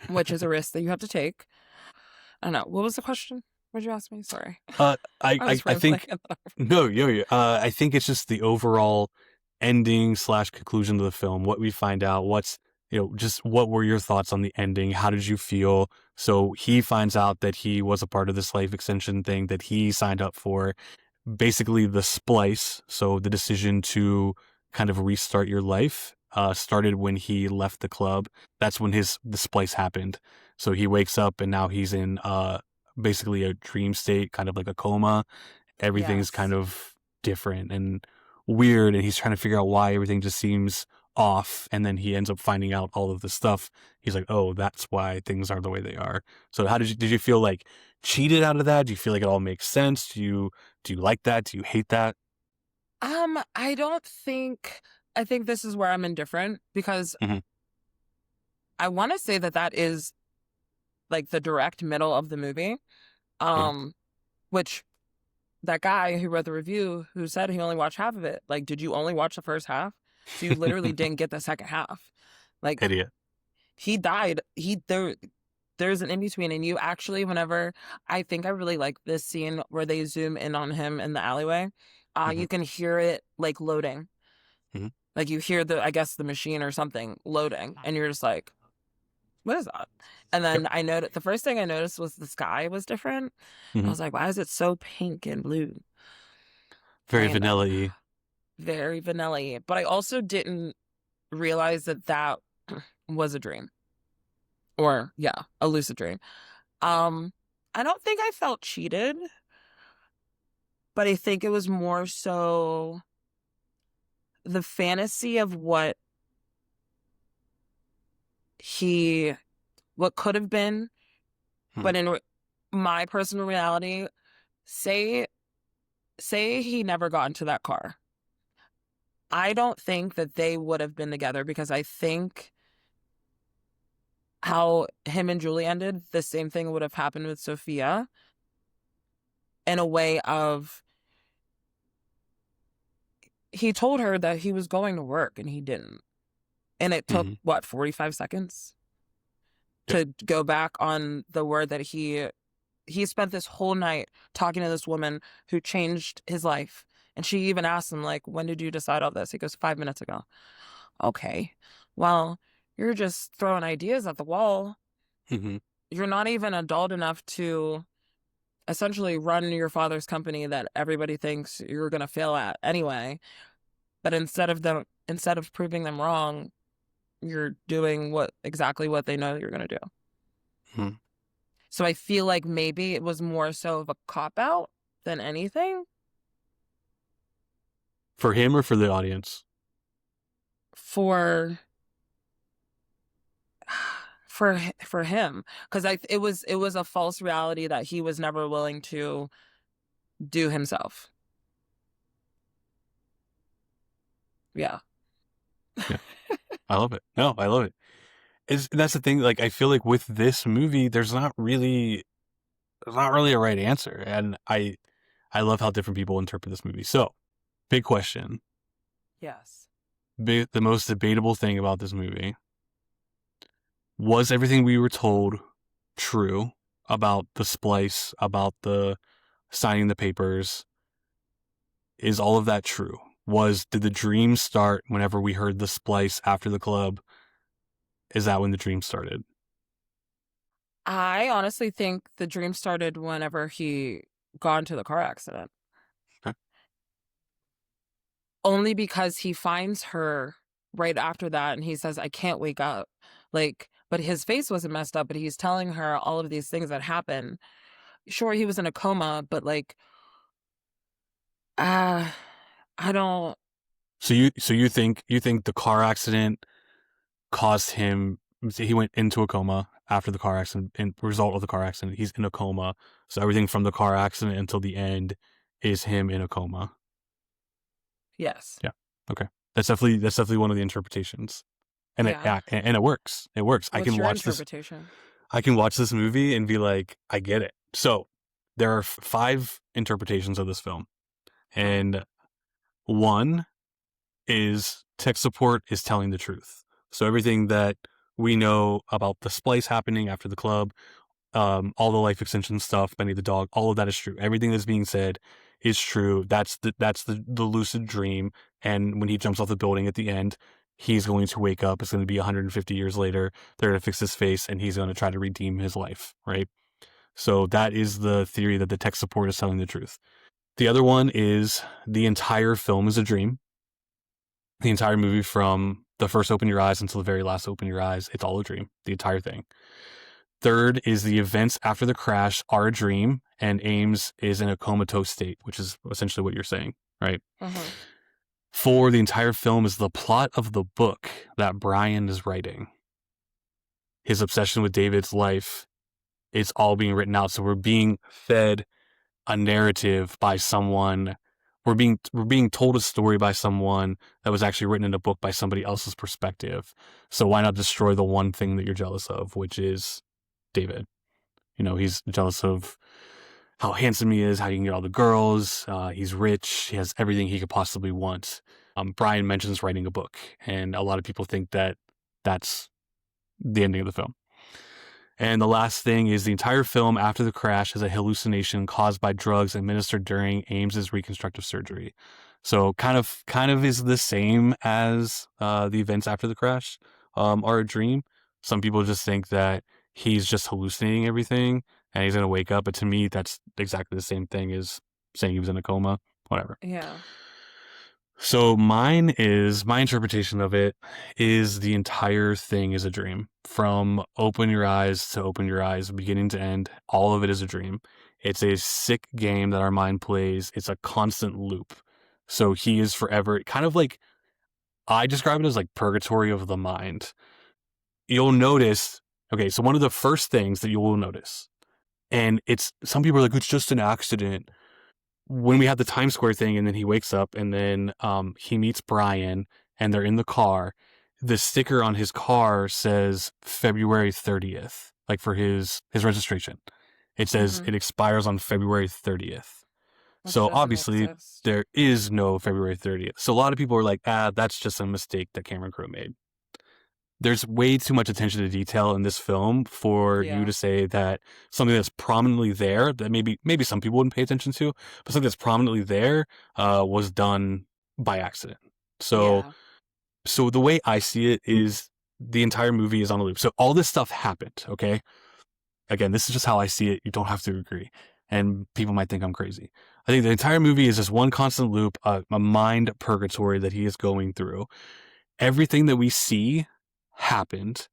Which is a risk that you have to take. I don't know. What was the question? What did you ask me? Sorry. I was I think rambling. no. I think it's just the overall ending / conclusion of the film. What we find out. What's just what were your thoughts on the ending? How did you feel? So he finds out that he was a part of this life extension thing that he signed up for. Basically, the splice. So the decision to kind of restart your life started when he left the club. That's when the splice happened. So he wakes up and now he's in basically a dream state, kind of like a coma. Everything's kind Yes. of different and weird, and he's trying to figure out why everything just seems off. And then he ends up finding out all of this stuff. He's like, oh, that's why things are the way they are. So how did you feel like cheated out of that? Do you feel like it all makes sense? Do you like that? Do you hate that? I don't think. I think this is where I'm indifferent because Mhm. I want to say that that is like the direct middle of the movie. Okay. Which that guy who wrote the review who said he only watched half of it. Like, did you only watch the first half? So you literally didn't get the second half. Like, Idiot. he died. There's an in between, and you actually, whenever I think I really like this scene where they zoom in on him in the alleyway, Mhm. you can hear it like loading. Mhm. Like you hear I guess the machine or something loading, and you're just like, what is that? And Yep. then I noticed the first thing I noticed was the sky was different. I Mhm. was like, why is it so pink and blue? Very Random, vanilla-y. very vanilla. But I also didn't realize that that was a dream, or yeah, a lucid dream. Um, I don't think I felt cheated, but I think it was more so the fantasy of he, what could have been, Mhm. but in my personal reality, say he never got into that car. I don't think that they would have been together because I think how him and Julie ended, the same thing would have happened with Sophia in a way of he told her that he was going to work and he didn't. And it took Mhm. what, 45 seconds Yep. to go back on the word that he spent this whole night talking to this woman who changed his life. And she even asked him, like, when did you decide all this? He goes, 5 minutes ago. Okay. Well, you're just throwing ideas at the wall. Mhm. You're not even adult enough to essentially run your father's company that everybody thinks you're going to fail at anyway. But instead of proving them wrong, you're doing exactly what they know you're going to do. Mhm. So I feel like maybe it was more so of a cop out than anything For him or for the audience? for for him, because it was a false reality that he was never willing to do himself. Yeah. Yeah. I love it. No, I love it. That's the thing. Like, I feel like with this movie, there's not really a right answer, and I love how different people interpret this movie. So, big question: Yes. The most debatable thing about this movie was everything we were told true about the splice, about the signing the papers. Is all of that true? Did the dream start whenever we heard the splice after the club? Is that when the dream started? I honestly think the dream started whenever he got into the car accident. Okay. Only because he finds her right after that and he says, I can't wake up. Like, but his face wasn't messed up, but he's telling her all of these things that happen. Sure, he was in a coma, but like, uh, I don't, So you think the car accident caused him? He went into a coma after the car accident, and result of the car accident, he's in a coma. So everything from the car accident until the end is him in a coma. yes. Yeah. Okay. That's definitely one of the interpretations, and it Yeah. yeah, and it works. It works. I What's can your watch this. interpretation? I can watch this movie and be like, I get it. So there are five interpretations of this film, Oh, and one is tech support is telling the truth. So everything that we know about the splice happening after the club, all the life extension stuff, Benny the dog, all of that is true. Everything that's being said is true. That's the lucid dream. And when he jumps off the building at the end, he's going to wake up. It's going to be 150 years later. They're going to fix his face, and he's going to try to redeem his life. Right. So that is the theory that the tech support is telling the truth. The other one is the entire film is a dream. The entire movie, from the first open your eyes until the very last open your eyes, it's all a dream. The entire thing. Third is the events after the crash are a dream, and Ames is in a comatose state, which is essentially what you're saying, right? uh-huh. Four, the entire film is the plot of the book that Brian is writing. His obsession with David's life, it's all being written out. So we're being fed a narrative by someone. We're being told a story by someone that was actually written in a book by somebody else's perspective. So why not destroy the one thing that you're jealous of, which is David? He's jealous of how handsome he is, how he can get all the girls. He's rich. He has everything he could possibly want. Brian mentions writing a book, and a lot of people think that that's the ending of the film. And the last thing is the entire film after the crash is a hallucination caused by drugs administered during Ames's reconstructive surgery. So kind of is the same as the events after the crash are a dream. Some people just think that he's just hallucinating everything and he's gonna wake up. But to me, that's exactly the same thing as saying he was in a coma. Whatever. Yeah. So my interpretation of it is the entire thing is a dream. From open your eyes to open your eyes, beginning to end, all of it is a dream. It's a sick game that our mind plays. It's a constant loop. So he is forever, kind of like, I describe it as like purgatory of the mind. You'll notice, okay, so one of the first things that you will notice, and some people are like, it's just an accident. When we have the Times Square thing, and then he wakes up, and then he meets Brian, and they're in the car. The sticker on his car says February 30th, like for his registration. It says Mm-hmm. it expires on February 30th. Which So doesn't obviously exist. there is no February 30th. So a lot of people are like, that's just a mistake that Cameron Crowe made. There's way too much attention to detail in this film for you Yeah. to say that something that's prominently there, that maybe some people wouldn't pay attention to, but something that's prominently there was done by accident. So Yeah. so the way I see it is the entire movie is on a loop. So all this stuff happened, okay? Again, this is just how I see it. You don't have to agree. And people might think I'm crazy. I think the entire movie is just one constant loop, a mind purgatory that he is going through. Everything that we see happened,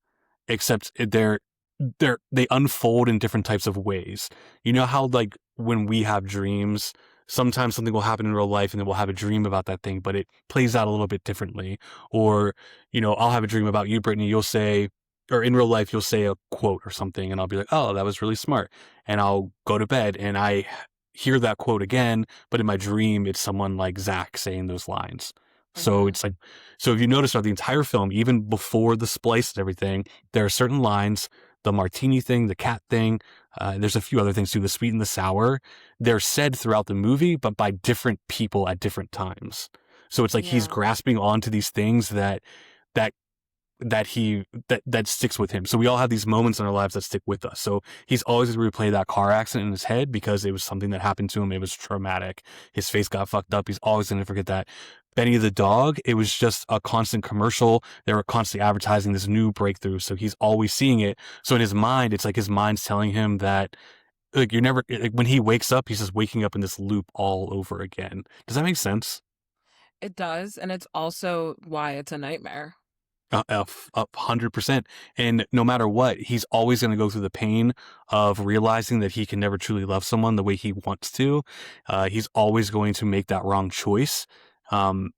except they unfold in different types of ways. You know how, like, when we have dreams, sometimes something will happen in real life and then we'll have a dream about that thing, but it plays out a little bit differently. Or, I'll have a dream about you, Brittany. You'll say, or in real life, you'll say a quote or something, and I'll be like, oh, that was really smart. And I'll go to bed and I hear that quote again, but in my dream, it's someone like Zach saying those lines. So Mm-hmm. it's like, so if you notice throughout the entire film, even before the splice and everything, there are certain lines, the martini thing, the cat thing, there's a few other things too, the sweet and the sour. They're said throughout the movie, but by different people at different times. So it's like he's Yeah. grasping onto these things that that sticks with him. So we all have these moments in our lives that stick with us. So he's always going to replay that car accident in his head because it was something that happened to him. It was traumatic. His face got fucked up. He's always going to forget that. Benny the dog, it was just a constant commercial. They were constantly advertising this new breakthrough. So he's always seeing it. So in his mind, it's like his mind's telling him that, like, you're never, like, when he wakes up, he's just waking up in this loop all over again. Does that make sense? It does, and it's also why it's a nightmare. 100%. And no matter what, he's always going to go through the pain of realizing that he can never truly love someone the way he wants to. He's always going to make that wrong choice. And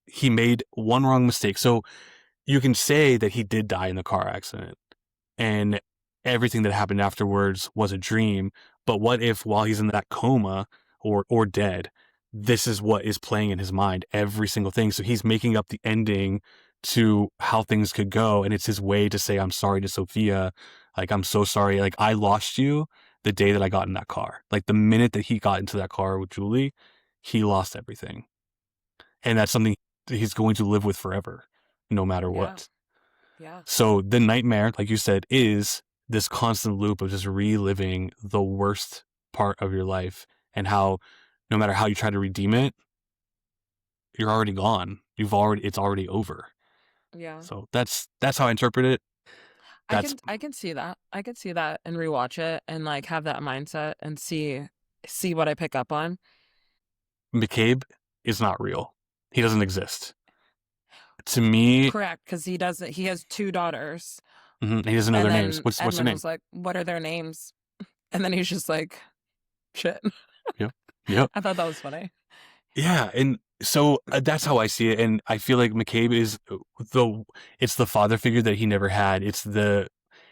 he made one wrong mistake. So you can say that he did die in the car accident and everything that happened afterwards was a dream. But what if while he's in that coma or dead, this is what is playing in his mind, every single thing. So he's making up the ending to how things could go. And it's his way to say, I'm sorry to Sophia. Like, I'm so sorry. Like, I lost you the day that I got in that car. Like, the minute that he got into that car with Julie, he lost everything. And that's something he's going to live with forever, no matter Yeah. what. Yeah. So the nightmare, like you said, is this constant loop of just reliving the worst part of your life and how no matter how you try to redeem it, you're already gone. It's already over. Yeah. So that's how I interpret it. That's I can see that. I can see that and rewatch it and like have that mindset and see what I pick up on. McCabe is not real. He doesn't exist. To me, Correct, because he doesn't. He has two daughters, he doesn't know and their names. then What's their Edmund name? was like, "What are their names?" And then he's just like, "Shit." Yep. Yep. I thought that was funny. Yeah, and so that's how I see it, and I feel like McCabe is it's the father figure that he never had.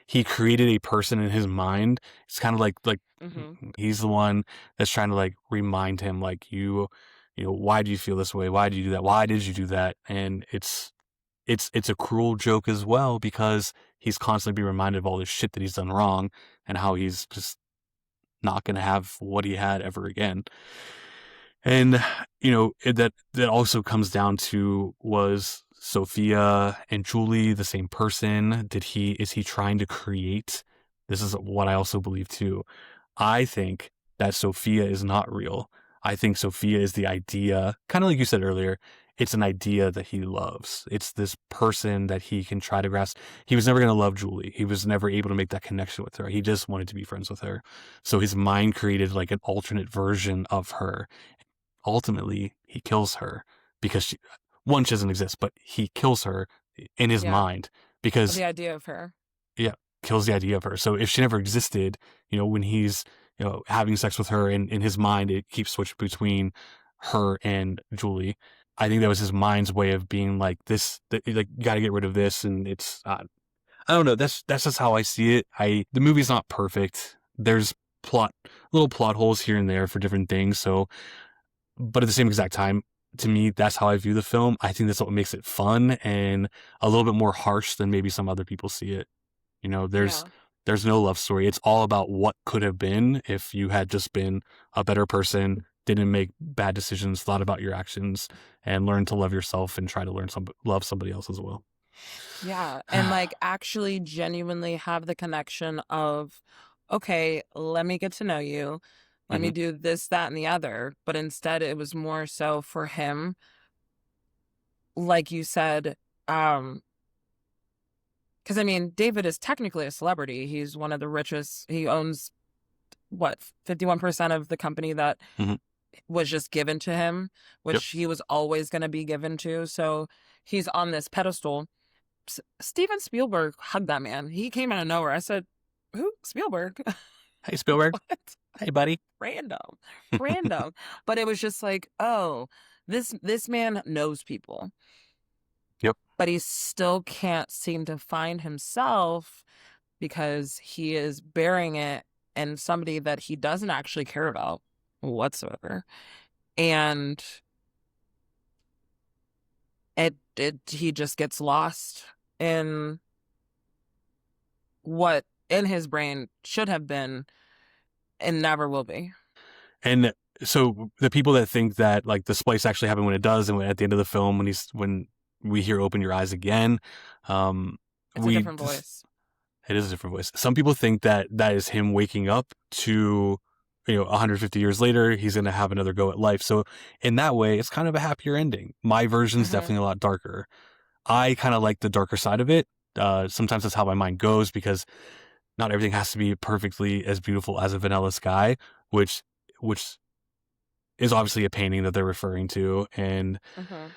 He created a person in his mind. It's kind of like Hmm. he's the one that's trying to like remind him like you know, why do you feel this way? Why did you do that? Why did you do that? And it's a cruel joke as well because he's constantly being reminded of all this shit that he's done wrong and how he's just not going to have what he had ever again. And, you know, that also comes down to, was Sophia and Julie the same person? Is he trying to create? This is what I also believe too. I think that Sophia is not real. I think Sophia is the idea, kind of like you said earlier. It's an idea that he loves. It's this person that he can try to grasp. He was never going to love Julie. He was never able to make that connection with her. He just wanted to be friends with her. So his mind created like an alternate version of her. Ultimately, he kills her because she doesn't exist, but he kills her in his Yeah, mind because, the idea of her. yeah, kills the idea of her. So if she never existed, you know, when he's, you know, having sex with her in his mind, it keeps switching between her and Julie. I think that was his mind's way of being like like, you got to get rid of this. And it's, I don't know. That's just how I see it. The movie's not perfect. There's little plot holes here and there for different things. So, but at the same exact time, to me, that's how I view the film. I think that's what makes it fun and a little bit more harsh than maybe some other people see it. You know, Yeah, there's no love story. It's all about what could have been if you had just been a better person, didn't make bad decisions, thought about your actions, and learned to love yourself and try to love somebody else as well. yeah, and like actually genuinely have the connection of, okay, let me get to know you. Let me Hmm. do this, that, and the other. But instead, it was more so for him, like you said, because I mean, David is technically a celebrity. He's one of the richest. He owns what, 51% of the company that Hmm. was just given to him, Yep. which he was always going to be given to. So he's on this pedestal. Steven Spielberg hugged that man. He came out of nowhere. I said, "Who? Spielberg?" Hey, Spielberg. What? Hey, buddy. Random, random. But it was just like, oh, this man knows people, Yep. but he still can't seem to find himself because he is bearing it in somebody that he doesn't actually care about whatsoever. And it he just gets lost in what in his brain should have been and never will be. And So the people that think that like the splice actually happened when it does, and at the end of the film when we hear "Open Your Eyes" again, It's a we different voice. it is a different voice. Some people think that that is him waking up to, 150 years later, he's going to have another go at life. So in that way, it's kind of a happier ending. My version's Hmm. definitely a lot darker. I kind of like the darker side of it. Sometimes that's how my mind goes because not everything has to be perfectly as beautiful as a vanilla sky, which which is obviously a painting that they're referring to. And Hmm.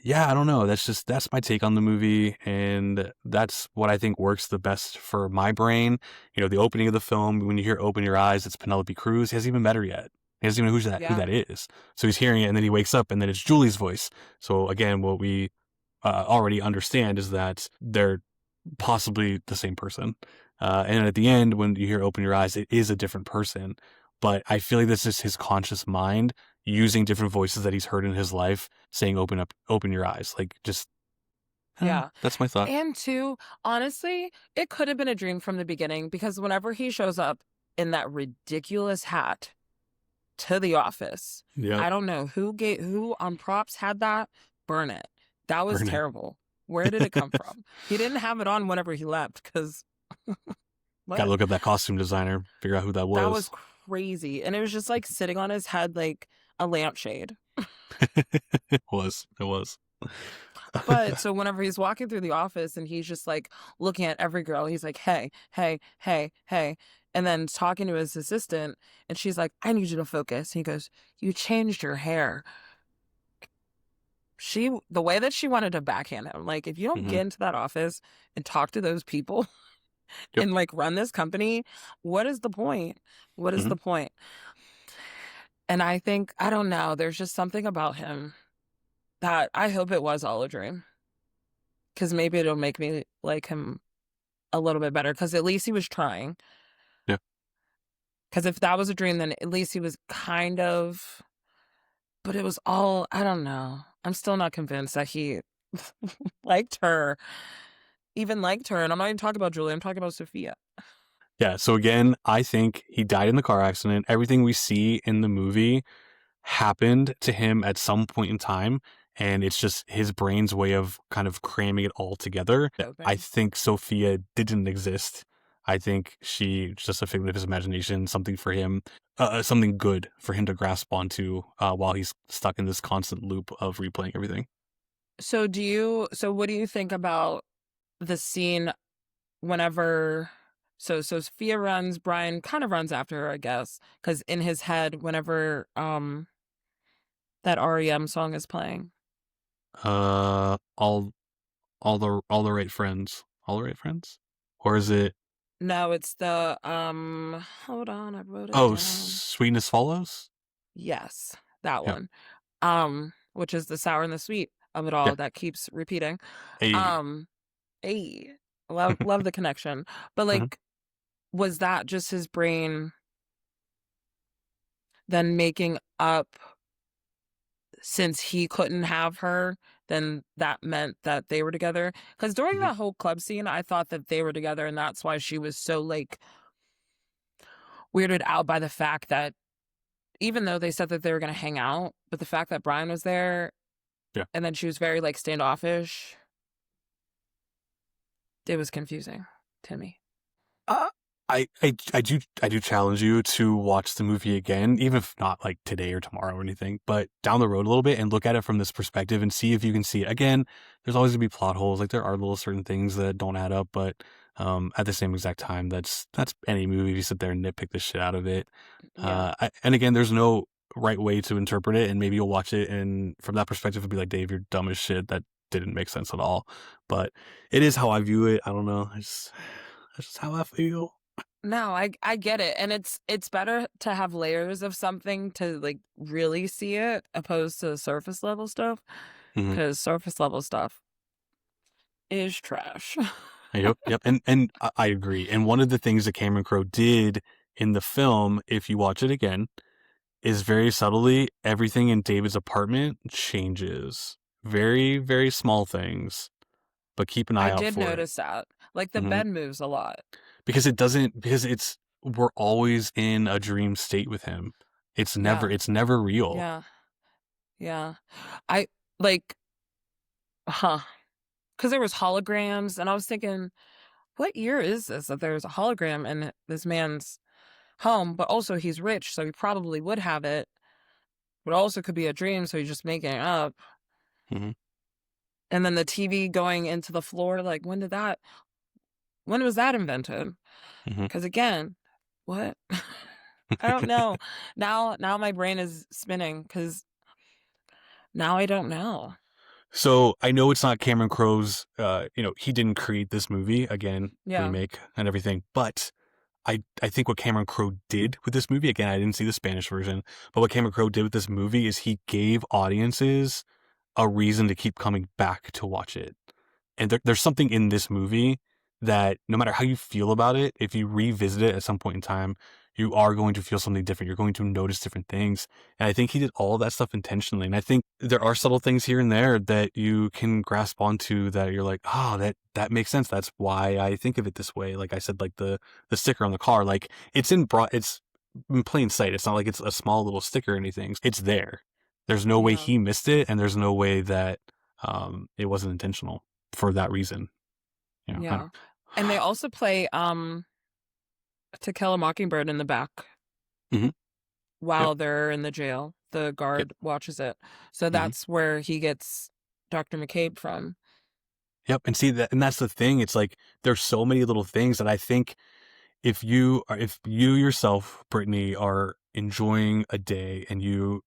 yeah, I don't know. That's my take on the movie, and that's what I think works the best for my brain. The opening of the film, when you hear "Open Your Eyes," it's Penelope Cruz. He hasn't even met her yet. He doesn't even know who Yeah. that is. So he's hearing it, and then he wakes up, and then it's Julie's voice. So again, what we already understand is that they're possibly the same person. And at the end, when you hear "Open Your Eyes," it is a different person. But I feel like this is his conscious mind using different voices that he's heard in his life saying open your eyes. Like just Yeah. that's my thought. And two, honestly, it could have been a dream from the beginning because whenever he shows up in that ridiculous hat to the office, Yep. I don't know who on props had that. Burn it. That was Burn it. terrible. Where did it come from? He didn't have it on whenever he left because Gotta what? look up that costume designer, figure out who that That was was. crazy. And it was just like sitting on his head like a lampshade. It was. But so whenever he's walking through the office and he's just like looking at every girl, he's like, hey, hey, hey, hey. And then talking to his assistant, and she's like, I need you to focus. And he goes, you changed your hair. The way that she wanted to backhand him, like, if you don't Hmm. get into that office and talk to those people Yep. and like run this company, what is the point? What is Hmm. the point? And I think, I don't know, there's just something about him that I hope it was all a dream because maybe it'll make me like him a little bit better because at least he was trying. Yeah. Because if that was a dream, then at least he was kind of, but it was all, I don't know. I'm still not convinced that he liked her, even liked her. And I'm not even talking about Julie, I'm talking about Sophia. Yeah. So again, I think he died in the car accident. Everything we see in the movie happened to him at some point in time, and it's just his brain's way of kind of cramming it all together. I Open. think Sophia didn't exist. I think she's just a figment of his imagination, something for him, something good for him to grasp onto while he's stuck in this constant loop of replaying everything. So what do you think about the scene whenever, so Sophia runs, Brian kind of runs after her, I guess, because in his head, whenever, that REM song is playing. Uh, all the right friends, all the right friends, or is it? No, it's the hold on, I wrote it Oh, down. sweetness follows. Yes, that Yeah, one. Which is the sour and the sweet of it yeah. all that keeps repeating. Hey. Um, hey, love the connection. But Mhm. like, was that just his brain then making up since he couldn't have her, then that meant that they were together? Because during Mhm. that whole club scene, I thought that they were together, and that's why she was so like weirded out by the fact that even though they said that they were going to hang out, but the fact that Brian was there Yeah. and then she was very like standoffish, it was confusing to me. Uh, I do challenge you to watch the movie again, even if not like today or tomorrow or anything, but down the road a little bit and look at it from this perspective and see if you can see it. Again, there's always gonna be plot holes. Like there are little certain things that don't add up, but at the same exact time, that's any movie. If you sit there and nitpick the shit out of it, Yeah. and again, there's no right way to interpret it, and maybe you'll watch it and from that perspective, it'll be like, Dave, you're dumb as shit. That didn't make sense at all. But it is how I view it. I don't know. That's just how I feel. No, I get it. And it's better to have layers of something to like really see it opposed to surface level stuff Mhm. cuz surface level stuff is trash. Yep, yep, and I agree. And one of the things that Cameron Crowe did in the film, if you watch it again, is very subtly everything in David's apartment changes. Very, very small things, but keep an eye I out did for it. notice that. Like the Hmm. bed moves a lot. Because we're always in a dream state with him. It's Yeah. never real. Yeah. Yeah. I like, huh. Because there was holograms, and I was thinking, what year is this that there's a hologram in this man's home? But also he's rich, so he probably would have it. But also could be a dream, so he's just making it up. Hmm. And then the TV going into the floor, like when was that invented? Hmm. Because again, what? I don't know. Now my brain is spinning because now I don't know. So I know it's not Cameron Crowe's. He didn't create this movie again, Yeah. remake and everything. But I think what Cameron Crowe did with this movie, again, I didn't see the Spanish version, but what Cameron Crowe did with this movie is he gave audiences a reason to keep coming back to watch it. And there's something in this movie that no matter how you feel about it, if you revisit it at some point in time, you are going to feel something different. You're going to notice different things. And I think he did all of that stuff intentionally. And I think there are subtle things here and there that you can grasp onto that you're like, oh, that makes sense. That's why I think of it this way. Like I said, like the sticker on the car, like it's in plain sight. It's not like it's a small little sticker or anything. It's there. There's no way Yeah. he missed it, and there's no way that it wasn't intentional for that reason. I Yeah. don't. And they also play To Kill a Mockingbird in the back Hmm. Yep. while they're in the jail. The Yep. guard watches it. So Hmm. that's where he gets Dr. McCabe from. Yep. And see that, and that's the thing. It's like there's so many little things that I think if you yourself, Brittany, are enjoying a day and you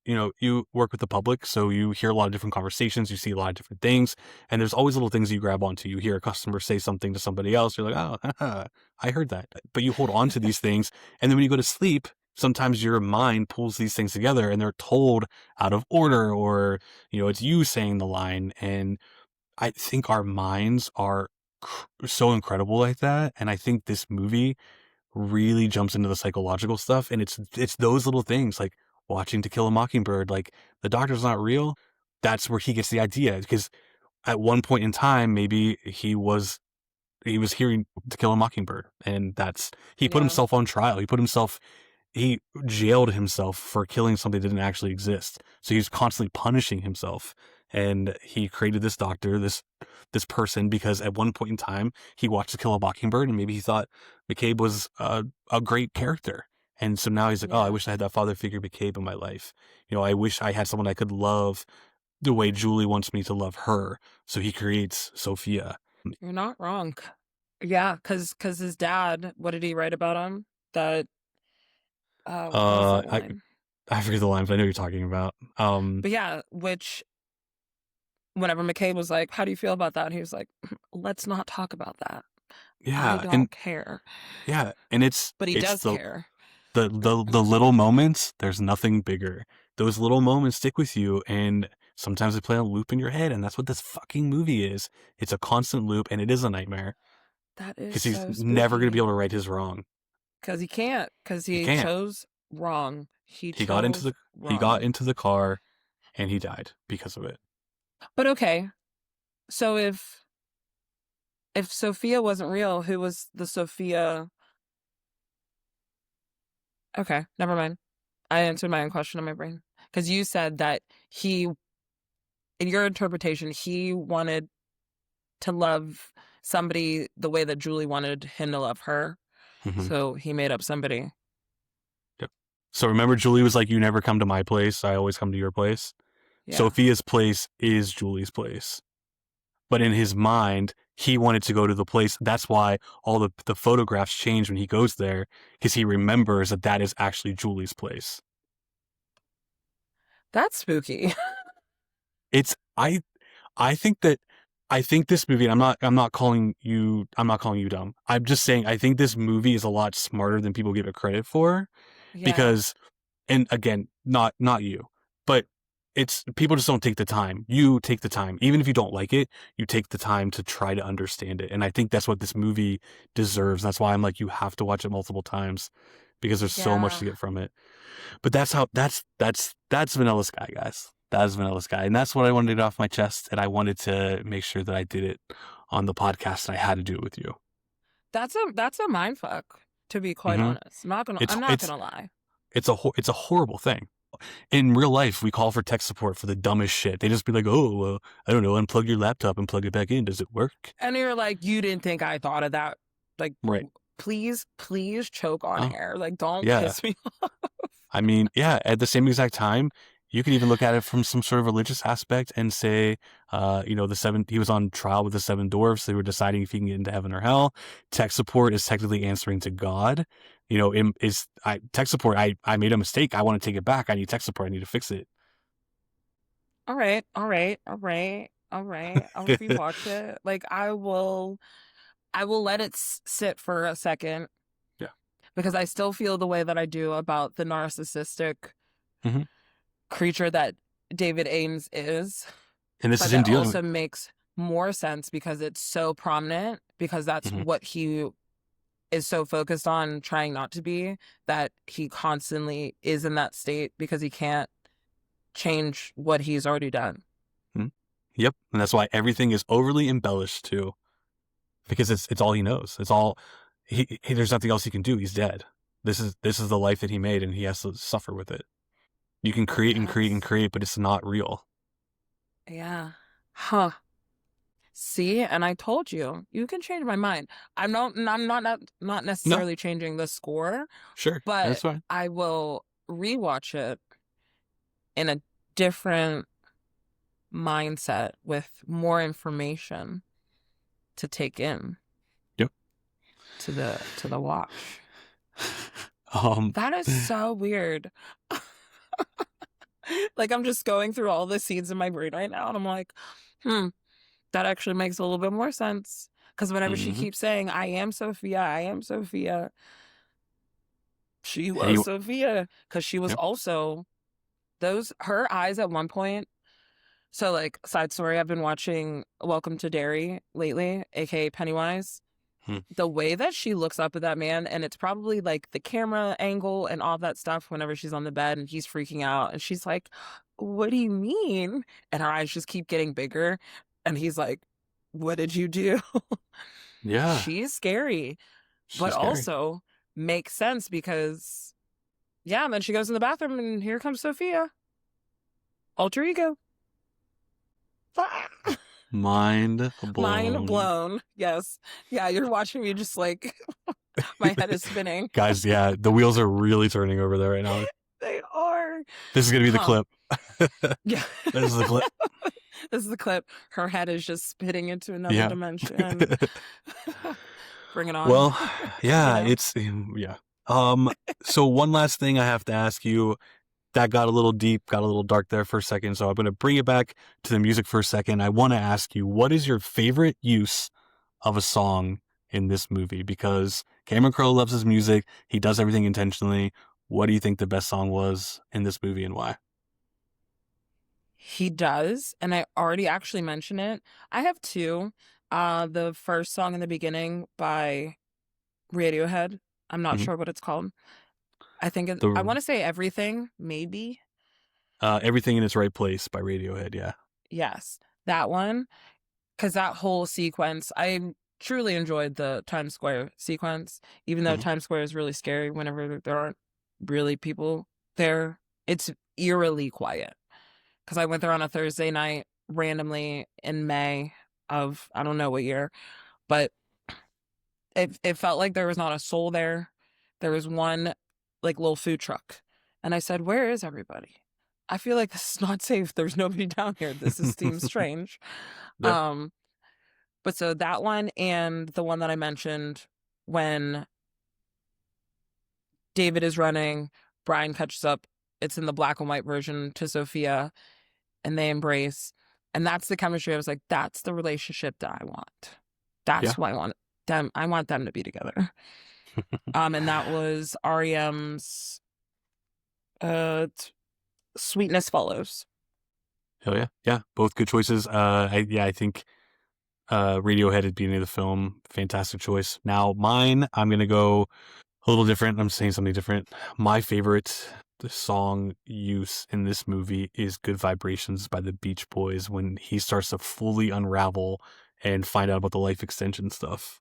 work with the public, so you hear a lot of different conversations, you see a lot of different things, and there's always little things you grab onto. You hear a customer say something to somebody else, you're like, oh, haha, I heard that. But you hold on to these things, and then when you go to sleep, sometimes your mind pulls these things together and they're told out of order, or it's you saying the line. And I think our minds are so incredible like that. And I think this movie really jumps into the psychological stuff, and it's those little things like watching To Kill a Mockingbird, like the doctor's not real. That's where he gets the idea, because at one point in time maybe he was hearing To Kill a Mockingbird, and he put Yeah. himself on trial. He jailed himself for killing something that didn't actually exist. So he was constantly punishing himself. And he created this doctor, this person, because at one point in time, he watched To Kill a Mockingbird, and maybe he thought McCabe was a great character. And so now he's like, oh, I Yeah. wish I had that father figure McCabe in my life. I wish I had someone I could love the way Julie wants me to love her. So he creates Sophia. You're not wrong. Yeah, because his dad, what did he write about him? That what was that I line? I forget the line, but I know what you're talking about. But yeah, which whenever McCabe was like, "How do you feel about that?" And he was like, "Let's not talk about that. I Yeah, don't care." and it's But he it's does the care. the little moments. There's nothing bigger. Those little moments stick with you, and sometimes they play on loop in your head, and that's what this fucking movie is. It's a constant loop, and it is a nightmare That is because he's so never going to be spooky. able to right his wrong. Because he can't. Because He he can't. chose wrong. He He got into chose the he got wrong. into the car, and he died because of it. But okay, so if Sophia wasn't real, who was the Sophia? Okay, never mind. I answered my own question in my brain. Because you said that he, in your interpretation, he wanted to love somebody the way that Julie wanted him to love her. Hmm. So he made up somebody. Yep. So remember, Julie was like, "You never come to my place. I always come to your place." Yeah. Sophia's place is Julie's place. But in his mind, he wanted to go to the place. That's why all the photographs change when he goes there, because he remembers that is actually Julie's place. That's spooky. It's I think that I think this movie, and I'm not calling you dumb. I'm just saying I think this movie is a lot smarter than people give it credit for, Yeah. because, and again, not you, but it's people just don't take the time. You take the time, even if you don't like it, you take the time to try to understand it. And I think that's what this movie deserves. That's why I'm like, you have to watch it multiple times, because there's so much Yeah. to get from it. But that's Vanilla Sky, guys. That is Vanilla Sky, and that's what I wanted to get off my chest. And I wanted to make sure that I did it on the podcast, and I had to do it with you. That's a mind fuck, to be quite Hmm. honest. I'm It's not it's gonna lie. It's a horrible thing. In real life, we call for tech support for the dumbest shit. They just be like, oh, well, I don't know, unplug your laptop and plug it back in. Does it work? And you're like, you didn't think I thought of that. Like, Right. please choke on air. Like, don't Yeah. piss me off. I mean, yeah, at the same exact time, you could even look at it from some sort of religious aspect and say, he was on trial with the seven dwarfs. They were deciding if he can get into heaven or hell. Tech support is technically answering to God. Tech support, I made a mistake. I want to take it back. I need tech support. I need to fix it. All right. I'll rewatch it. Like, I will let it sit for a second. Yeah. Because I still feel the way that I do about the narcissistic Mhm. creature that David Ames is. And this but is him it dealing also with. makes more sense because it's so prominent, because that's Mhm. what he is so focused on trying not to be, that he constantly is in that state because he can't change what he's already done. Yep. And that's why everything is overly embellished too. Because it's all he knows. It's all there's nothing else he can do. He's dead. This is the life that he made, and he has to suffer with it. You can create and create and create, but it's not real. Yeah. Huh. See, and I told you, you can change my mind. I'm not necessarily changing the score. Sure. But that's fine. I will rewatch it in a different mindset with more information to take in. Yep. To the watch. That is so weird. Like, I'm just going through all the scenes in my brain right now, and I'm like, that actually makes a little bit more sense. Because whenever she keeps saying, I am Sophia, she was Sophia. Because she was also her eyes at one point. So, like, side story, I've been watching Welcome to Derry lately, aka Pennywise. The way that she looks up at that man, and it's probably like the camera angle and all that stuff whenever she's on the bed and he's freaking out, and she's like, what do you mean? And her eyes just keep getting bigger, and he's like, what did you do? Yeah. She's scary. But also makes sense because, and then she goes in the bathroom and here comes Sophia. Alter ego. Mind blown. Yes. Yeah, you're watching me just like, my head is spinning. Guys, the wheels are really turning over there right now. They are. This is going to be the clip. Yeah. This is the clip. This is the clip. Her head is just spitting into another dimension. Bring it on. Well, it's, so one last thing I have to ask you. That got a little deep, got a little dark there for a second. So I'm going to bring it back to the music for a second. I want to ask you, what is your favorite use of a song in this movie? Because Cameron Crowe loves his music. He does everything intentionally. What do you think the best song was in this movie and why? He does. And I already actually mentioned it. I have two. The first song in the beginning by Radiohead. I'm not sure what it's called. I think I want to say Everything, maybe. Everything in Its Right Place by Radiohead, yeah. Yes, that one. Because that whole sequence, I truly enjoyed the Times Square sequence, even though Times Square is really scary whenever there aren't really people there. It's eerily quiet. Because I went there on a Thursday night randomly in May of, I don't know what year, but it felt like there was not a soul there. There was one like little food truck. And I said, where is everybody? I feel like this is not safe. There's nobody down here. This seems strange. Yeah. But so that one and the one that I mentioned when David is running, Brian catches up. It's in the black and white version to Sophia and they embrace. And that's the chemistry. I was like, that's the relationship that I want. That's who I want them. I want them to be together. And that was R.E.M's Sweetness Follows. Hell yeah. Yeah, both good choices. I think Radiohead at the beginning of the film, fantastic choice. Now mine, I'm going to go a little different. I'm saying something different. My favorite song use in this movie is Good Vibrations by the Beach Boys when he starts to fully unravel and find out about the life extension stuff.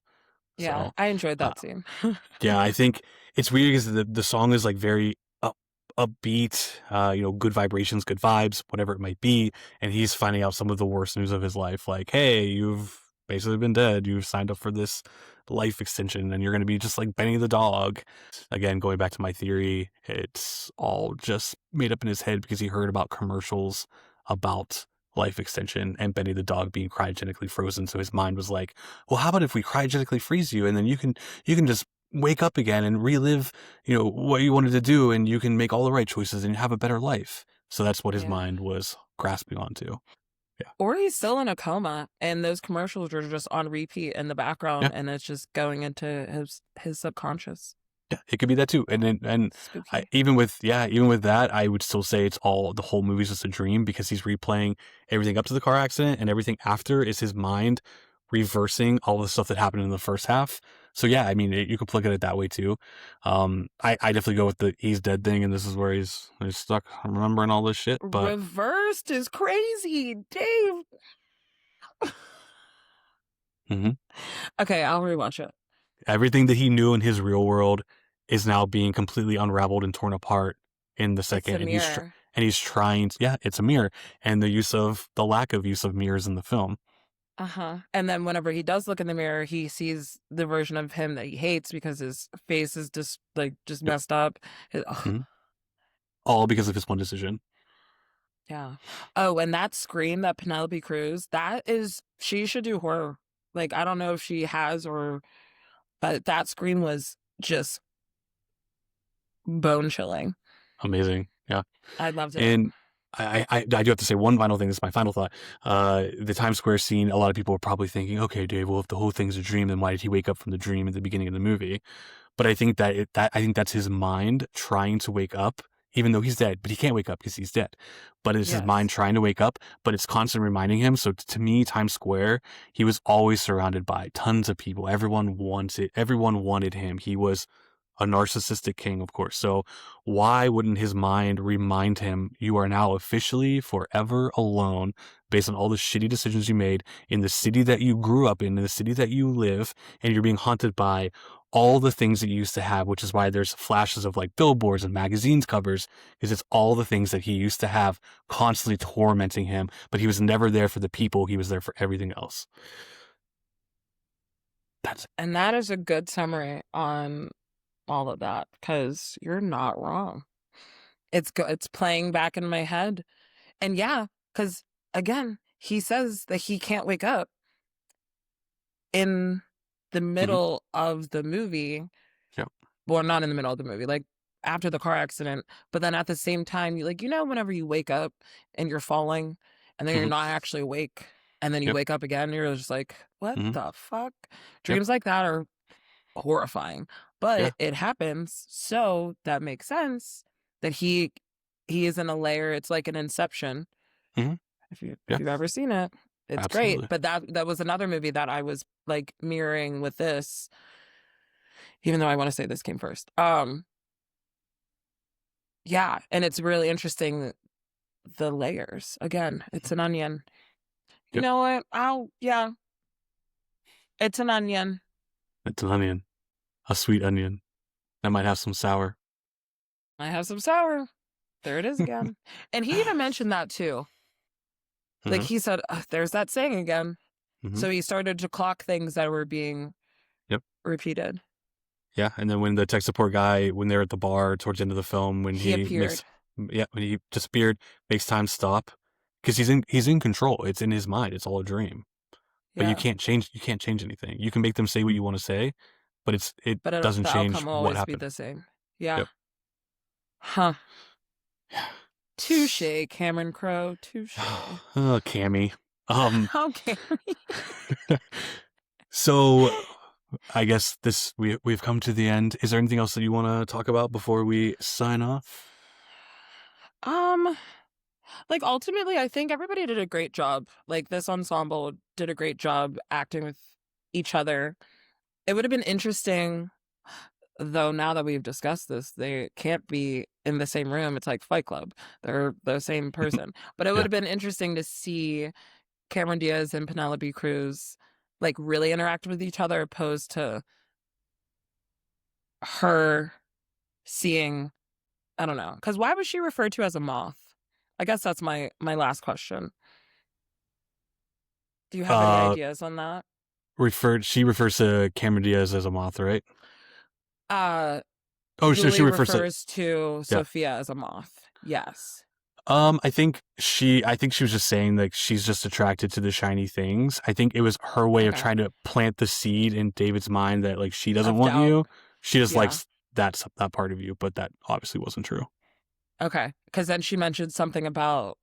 Yeah, so, I enjoyed that scene. Yeah, I think it's weird because the song is like very upbeat, good vibrations, good vibes, whatever it might be. And he's finding out some of the worst news of his life. Like, hey, you've basically been dead. You've signed up for this life extension and you're going to be just like Benny the dog. Again, going back to my theory, it's all just made up in his head because he heard about commercials about life extension and Benny the dog being cryogenically frozen. So his mind was like, well, how about if we cryogenically freeze you and then you can just wake up again and relive, what you wanted to do, and you can make all the right choices and have a better life. So that's what his mind was grasping onto. Yeah. Or he's still in a coma and those commercials are just on repeat in the background and it's just going into his subconscious. Yeah, it could be that too. And even with that, I would still say it's all, the whole movie's just a dream because he's replaying everything up to the car accident and everything after is his mind reversing all the stuff that happened in the first half. So yeah, I mean, you could look at it that way too. I definitely go with the he's dead thing, and this is where he's stuck remembering all this shit. But reversed is crazy, Dave. Okay, I'll rewatch it. Everything that he knew in his real world is now being completely unraveled and torn apart in the second. It's a mirror. He's trying to, yeah, it's a mirror, and the lack of use of mirrors in the film. And then whenever he does look in the mirror, he sees the version of him that he hates because his face is just messed up. All because of his one decision. Yeah. Oh, and that scream that Penelope Cruz, she should do horror. Like, I don't know if she has but that scream was just bone chilling. Amazing. Yeah. I loved it. And I do have to say one final thing. This is my final thought. The Times Square scene, a lot of people are probably thinking, okay, Dave, well, if the whole thing's a dream, then why did he wake up from the dream at the beginning of the movie? But I think that's his mind trying to wake up, even though he's dead, but he can't wake up because he's dead. But it's his mind trying to wake up, but it's constantly reminding him. So to me, Times Square, he was always surrounded by tons of people. Everyone wanted him. He was a narcissistic king, of course. So why wouldn't his mind remind him, you are now officially forever alone based on all the shitty decisions you made in the city that you grew up in the city that you live, and you're being haunted by all the things that you used to have, which is why there's flashes of like billboards and magazines covers, because it's all the things that he used to have constantly tormenting him, but he was never there for the people. He was there for everything else. And that is a good summary on all of that, because you're not wrong. It's playing back in my head. And yeah, because again, he says that he can't wake up in the middle of the movie. Yep. Well, not in the middle of the movie, like after the car accident. But then at the same time, whenever you wake up and you're falling and then you're not actually awake and then you wake up again, you're just like, what the fuck? Dreams like that are horrifying, but it happens. So that makes sense that he is in a layer. It's like an Inception. If you've ever seen it, it's great. But that was another movie that I was like mirroring with this, even though I want to say this came first. Yeah, and it's really interesting, the layers. Again, it's an onion. You know what? It's an onion. It's an onion. A sweet onion. That might have some sour. I have some sour. There it is again. And he even mentioned that too. Like he said, there's that saying again. So he started to clock things that were being repeated. Yeah, and then when the tech support guy, when they're at the bar towards the end of the film, when he appeared. when he disappeared, makes time stop because he's in control. It's in his mind. It's all a dream. But you can't change anything. You can make them say what you want to say, but it doesn't change what happened. Be the same. Yeah. Yep. Huh. Touche, Cameron Crowe. Touche. Oh, Cammy. Okay. So, I guess we've come to the end. Is there anything else that you want to talk about before we sign off? Like ultimately, I think everybody did a great job. Like this ensemble did a great job acting with each other. It would have been interesting, though, now that we've discussed this, they can't be in the same room. It's like Fight Club. They're the same person. But it would have been interesting to see Cameron Diaz and Penelope Cruz like really interact with each other, opposed to her seeing I don't know. Because why was she referred to as a moth? I guess that's my last question. Do you have any ideas on that? She refers to Cameron Diaz as a moth, right? Julie she refers to yeah. Sophia as a moth. Yes. I think she was just saying like she's just attracted to the shiny things. I think it was her way of trying to plant the seed in David's mind that like she doesn't want you. She just likes that part of you, but that obviously wasn't true. Okay, because then she mentioned something about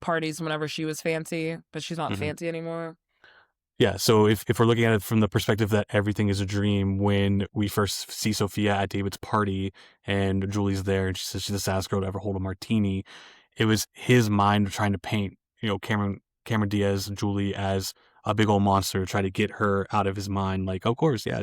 parties whenever she was fancy, but she's not fancy anymore. Yeah, so if we're looking at it from the perspective that everything is a dream, when we first see Sophia at David's party and Julie's there and she says she's the saddest girl to ever hold a martini, it was his mind trying to paint, Cameron Diaz and Julie as a big old monster, try to get her out of his mind. Like, of course, yeah,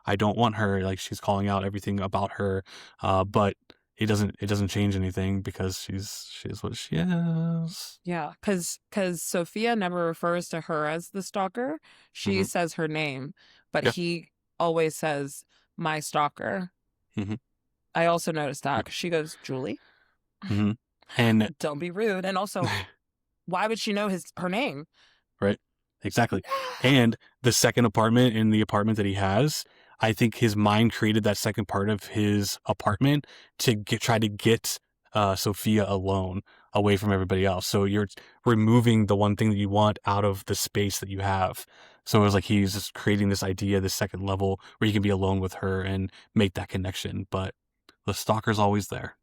I don't want her. Like, she's calling out everything about her, but it doesn't change anything because she is what she is. Yeah, because Sophia never refers to her as the stalker. She says her name, but he always says my stalker. I also noticed that because she goes, Julie. And don't be rude. And also, why would she know her name? Right. Exactly. And the second apartment in the apartment that he has, I think his mind created that second part of his apartment to try to get Sophia alone, away from everybody else. So you're removing the one thing that you want out of the space that you have. So it was like he's just creating this idea, this second level where you can be alone with her and make that connection. But the stalker's always there.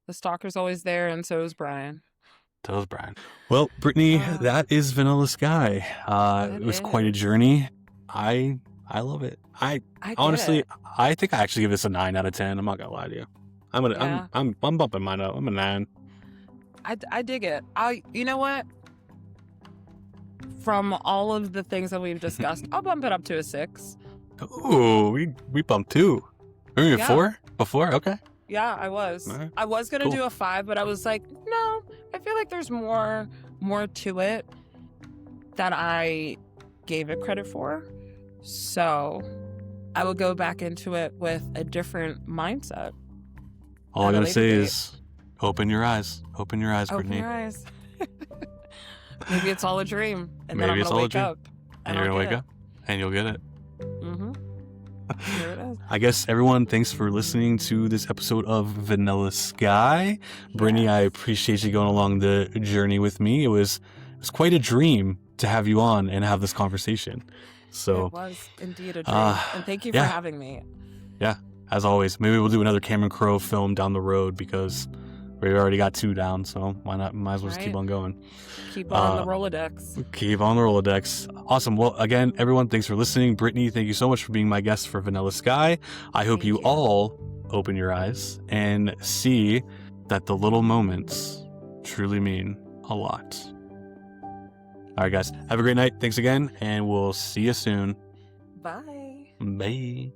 The stalker's always there, and so is Brian. Well, Brittany, that is Vanilla Sky. It was quite a journey. I love it. I honestly, I think I actually give this a 9 out of 10. I'm not gonna lie to you. I'm bumping mine up. I'm a 9. I dig it. You know what? From all of the things that we've discussed, I'll bump it up to a 6. Ooh, we bumped 2. Were you 4 before? Okay. Yeah, I was. Right. I was gonna do a 5, but I was like, no, I feel like there's more to it that I gave it credit for. So I will go back into it with a different mindset. All I gotta say is open your eyes. Open your eyes, Brittany. Open your eyes. Maybe it's all a dream. And then I'm gonna wake up. And you're gonna wake up and you'll get it. Here it is. I guess everyone, thanks for listening to this episode of Vanilla Sky. Brittany, I appreciate you going along the journey with me. It was quite a dream to have you on and have this conversation. So it was indeed a dream. And thank you for having me. Yeah, as always. Maybe we'll do another Cameron Crowe film down the road because we already got 2 down, so why not? Might as well just keep on going. Keep on the Rolodex. Keep on the Rolodex. Awesome. Well, again, everyone, thanks for listening. Brittany, thank you so much for being my guest for Vanilla Sky. I hope you all open your eyes and see that the little moments truly mean a lot. All right, guys. Have a great night. Thanks again, and we'll see you soon. Bye. Bye.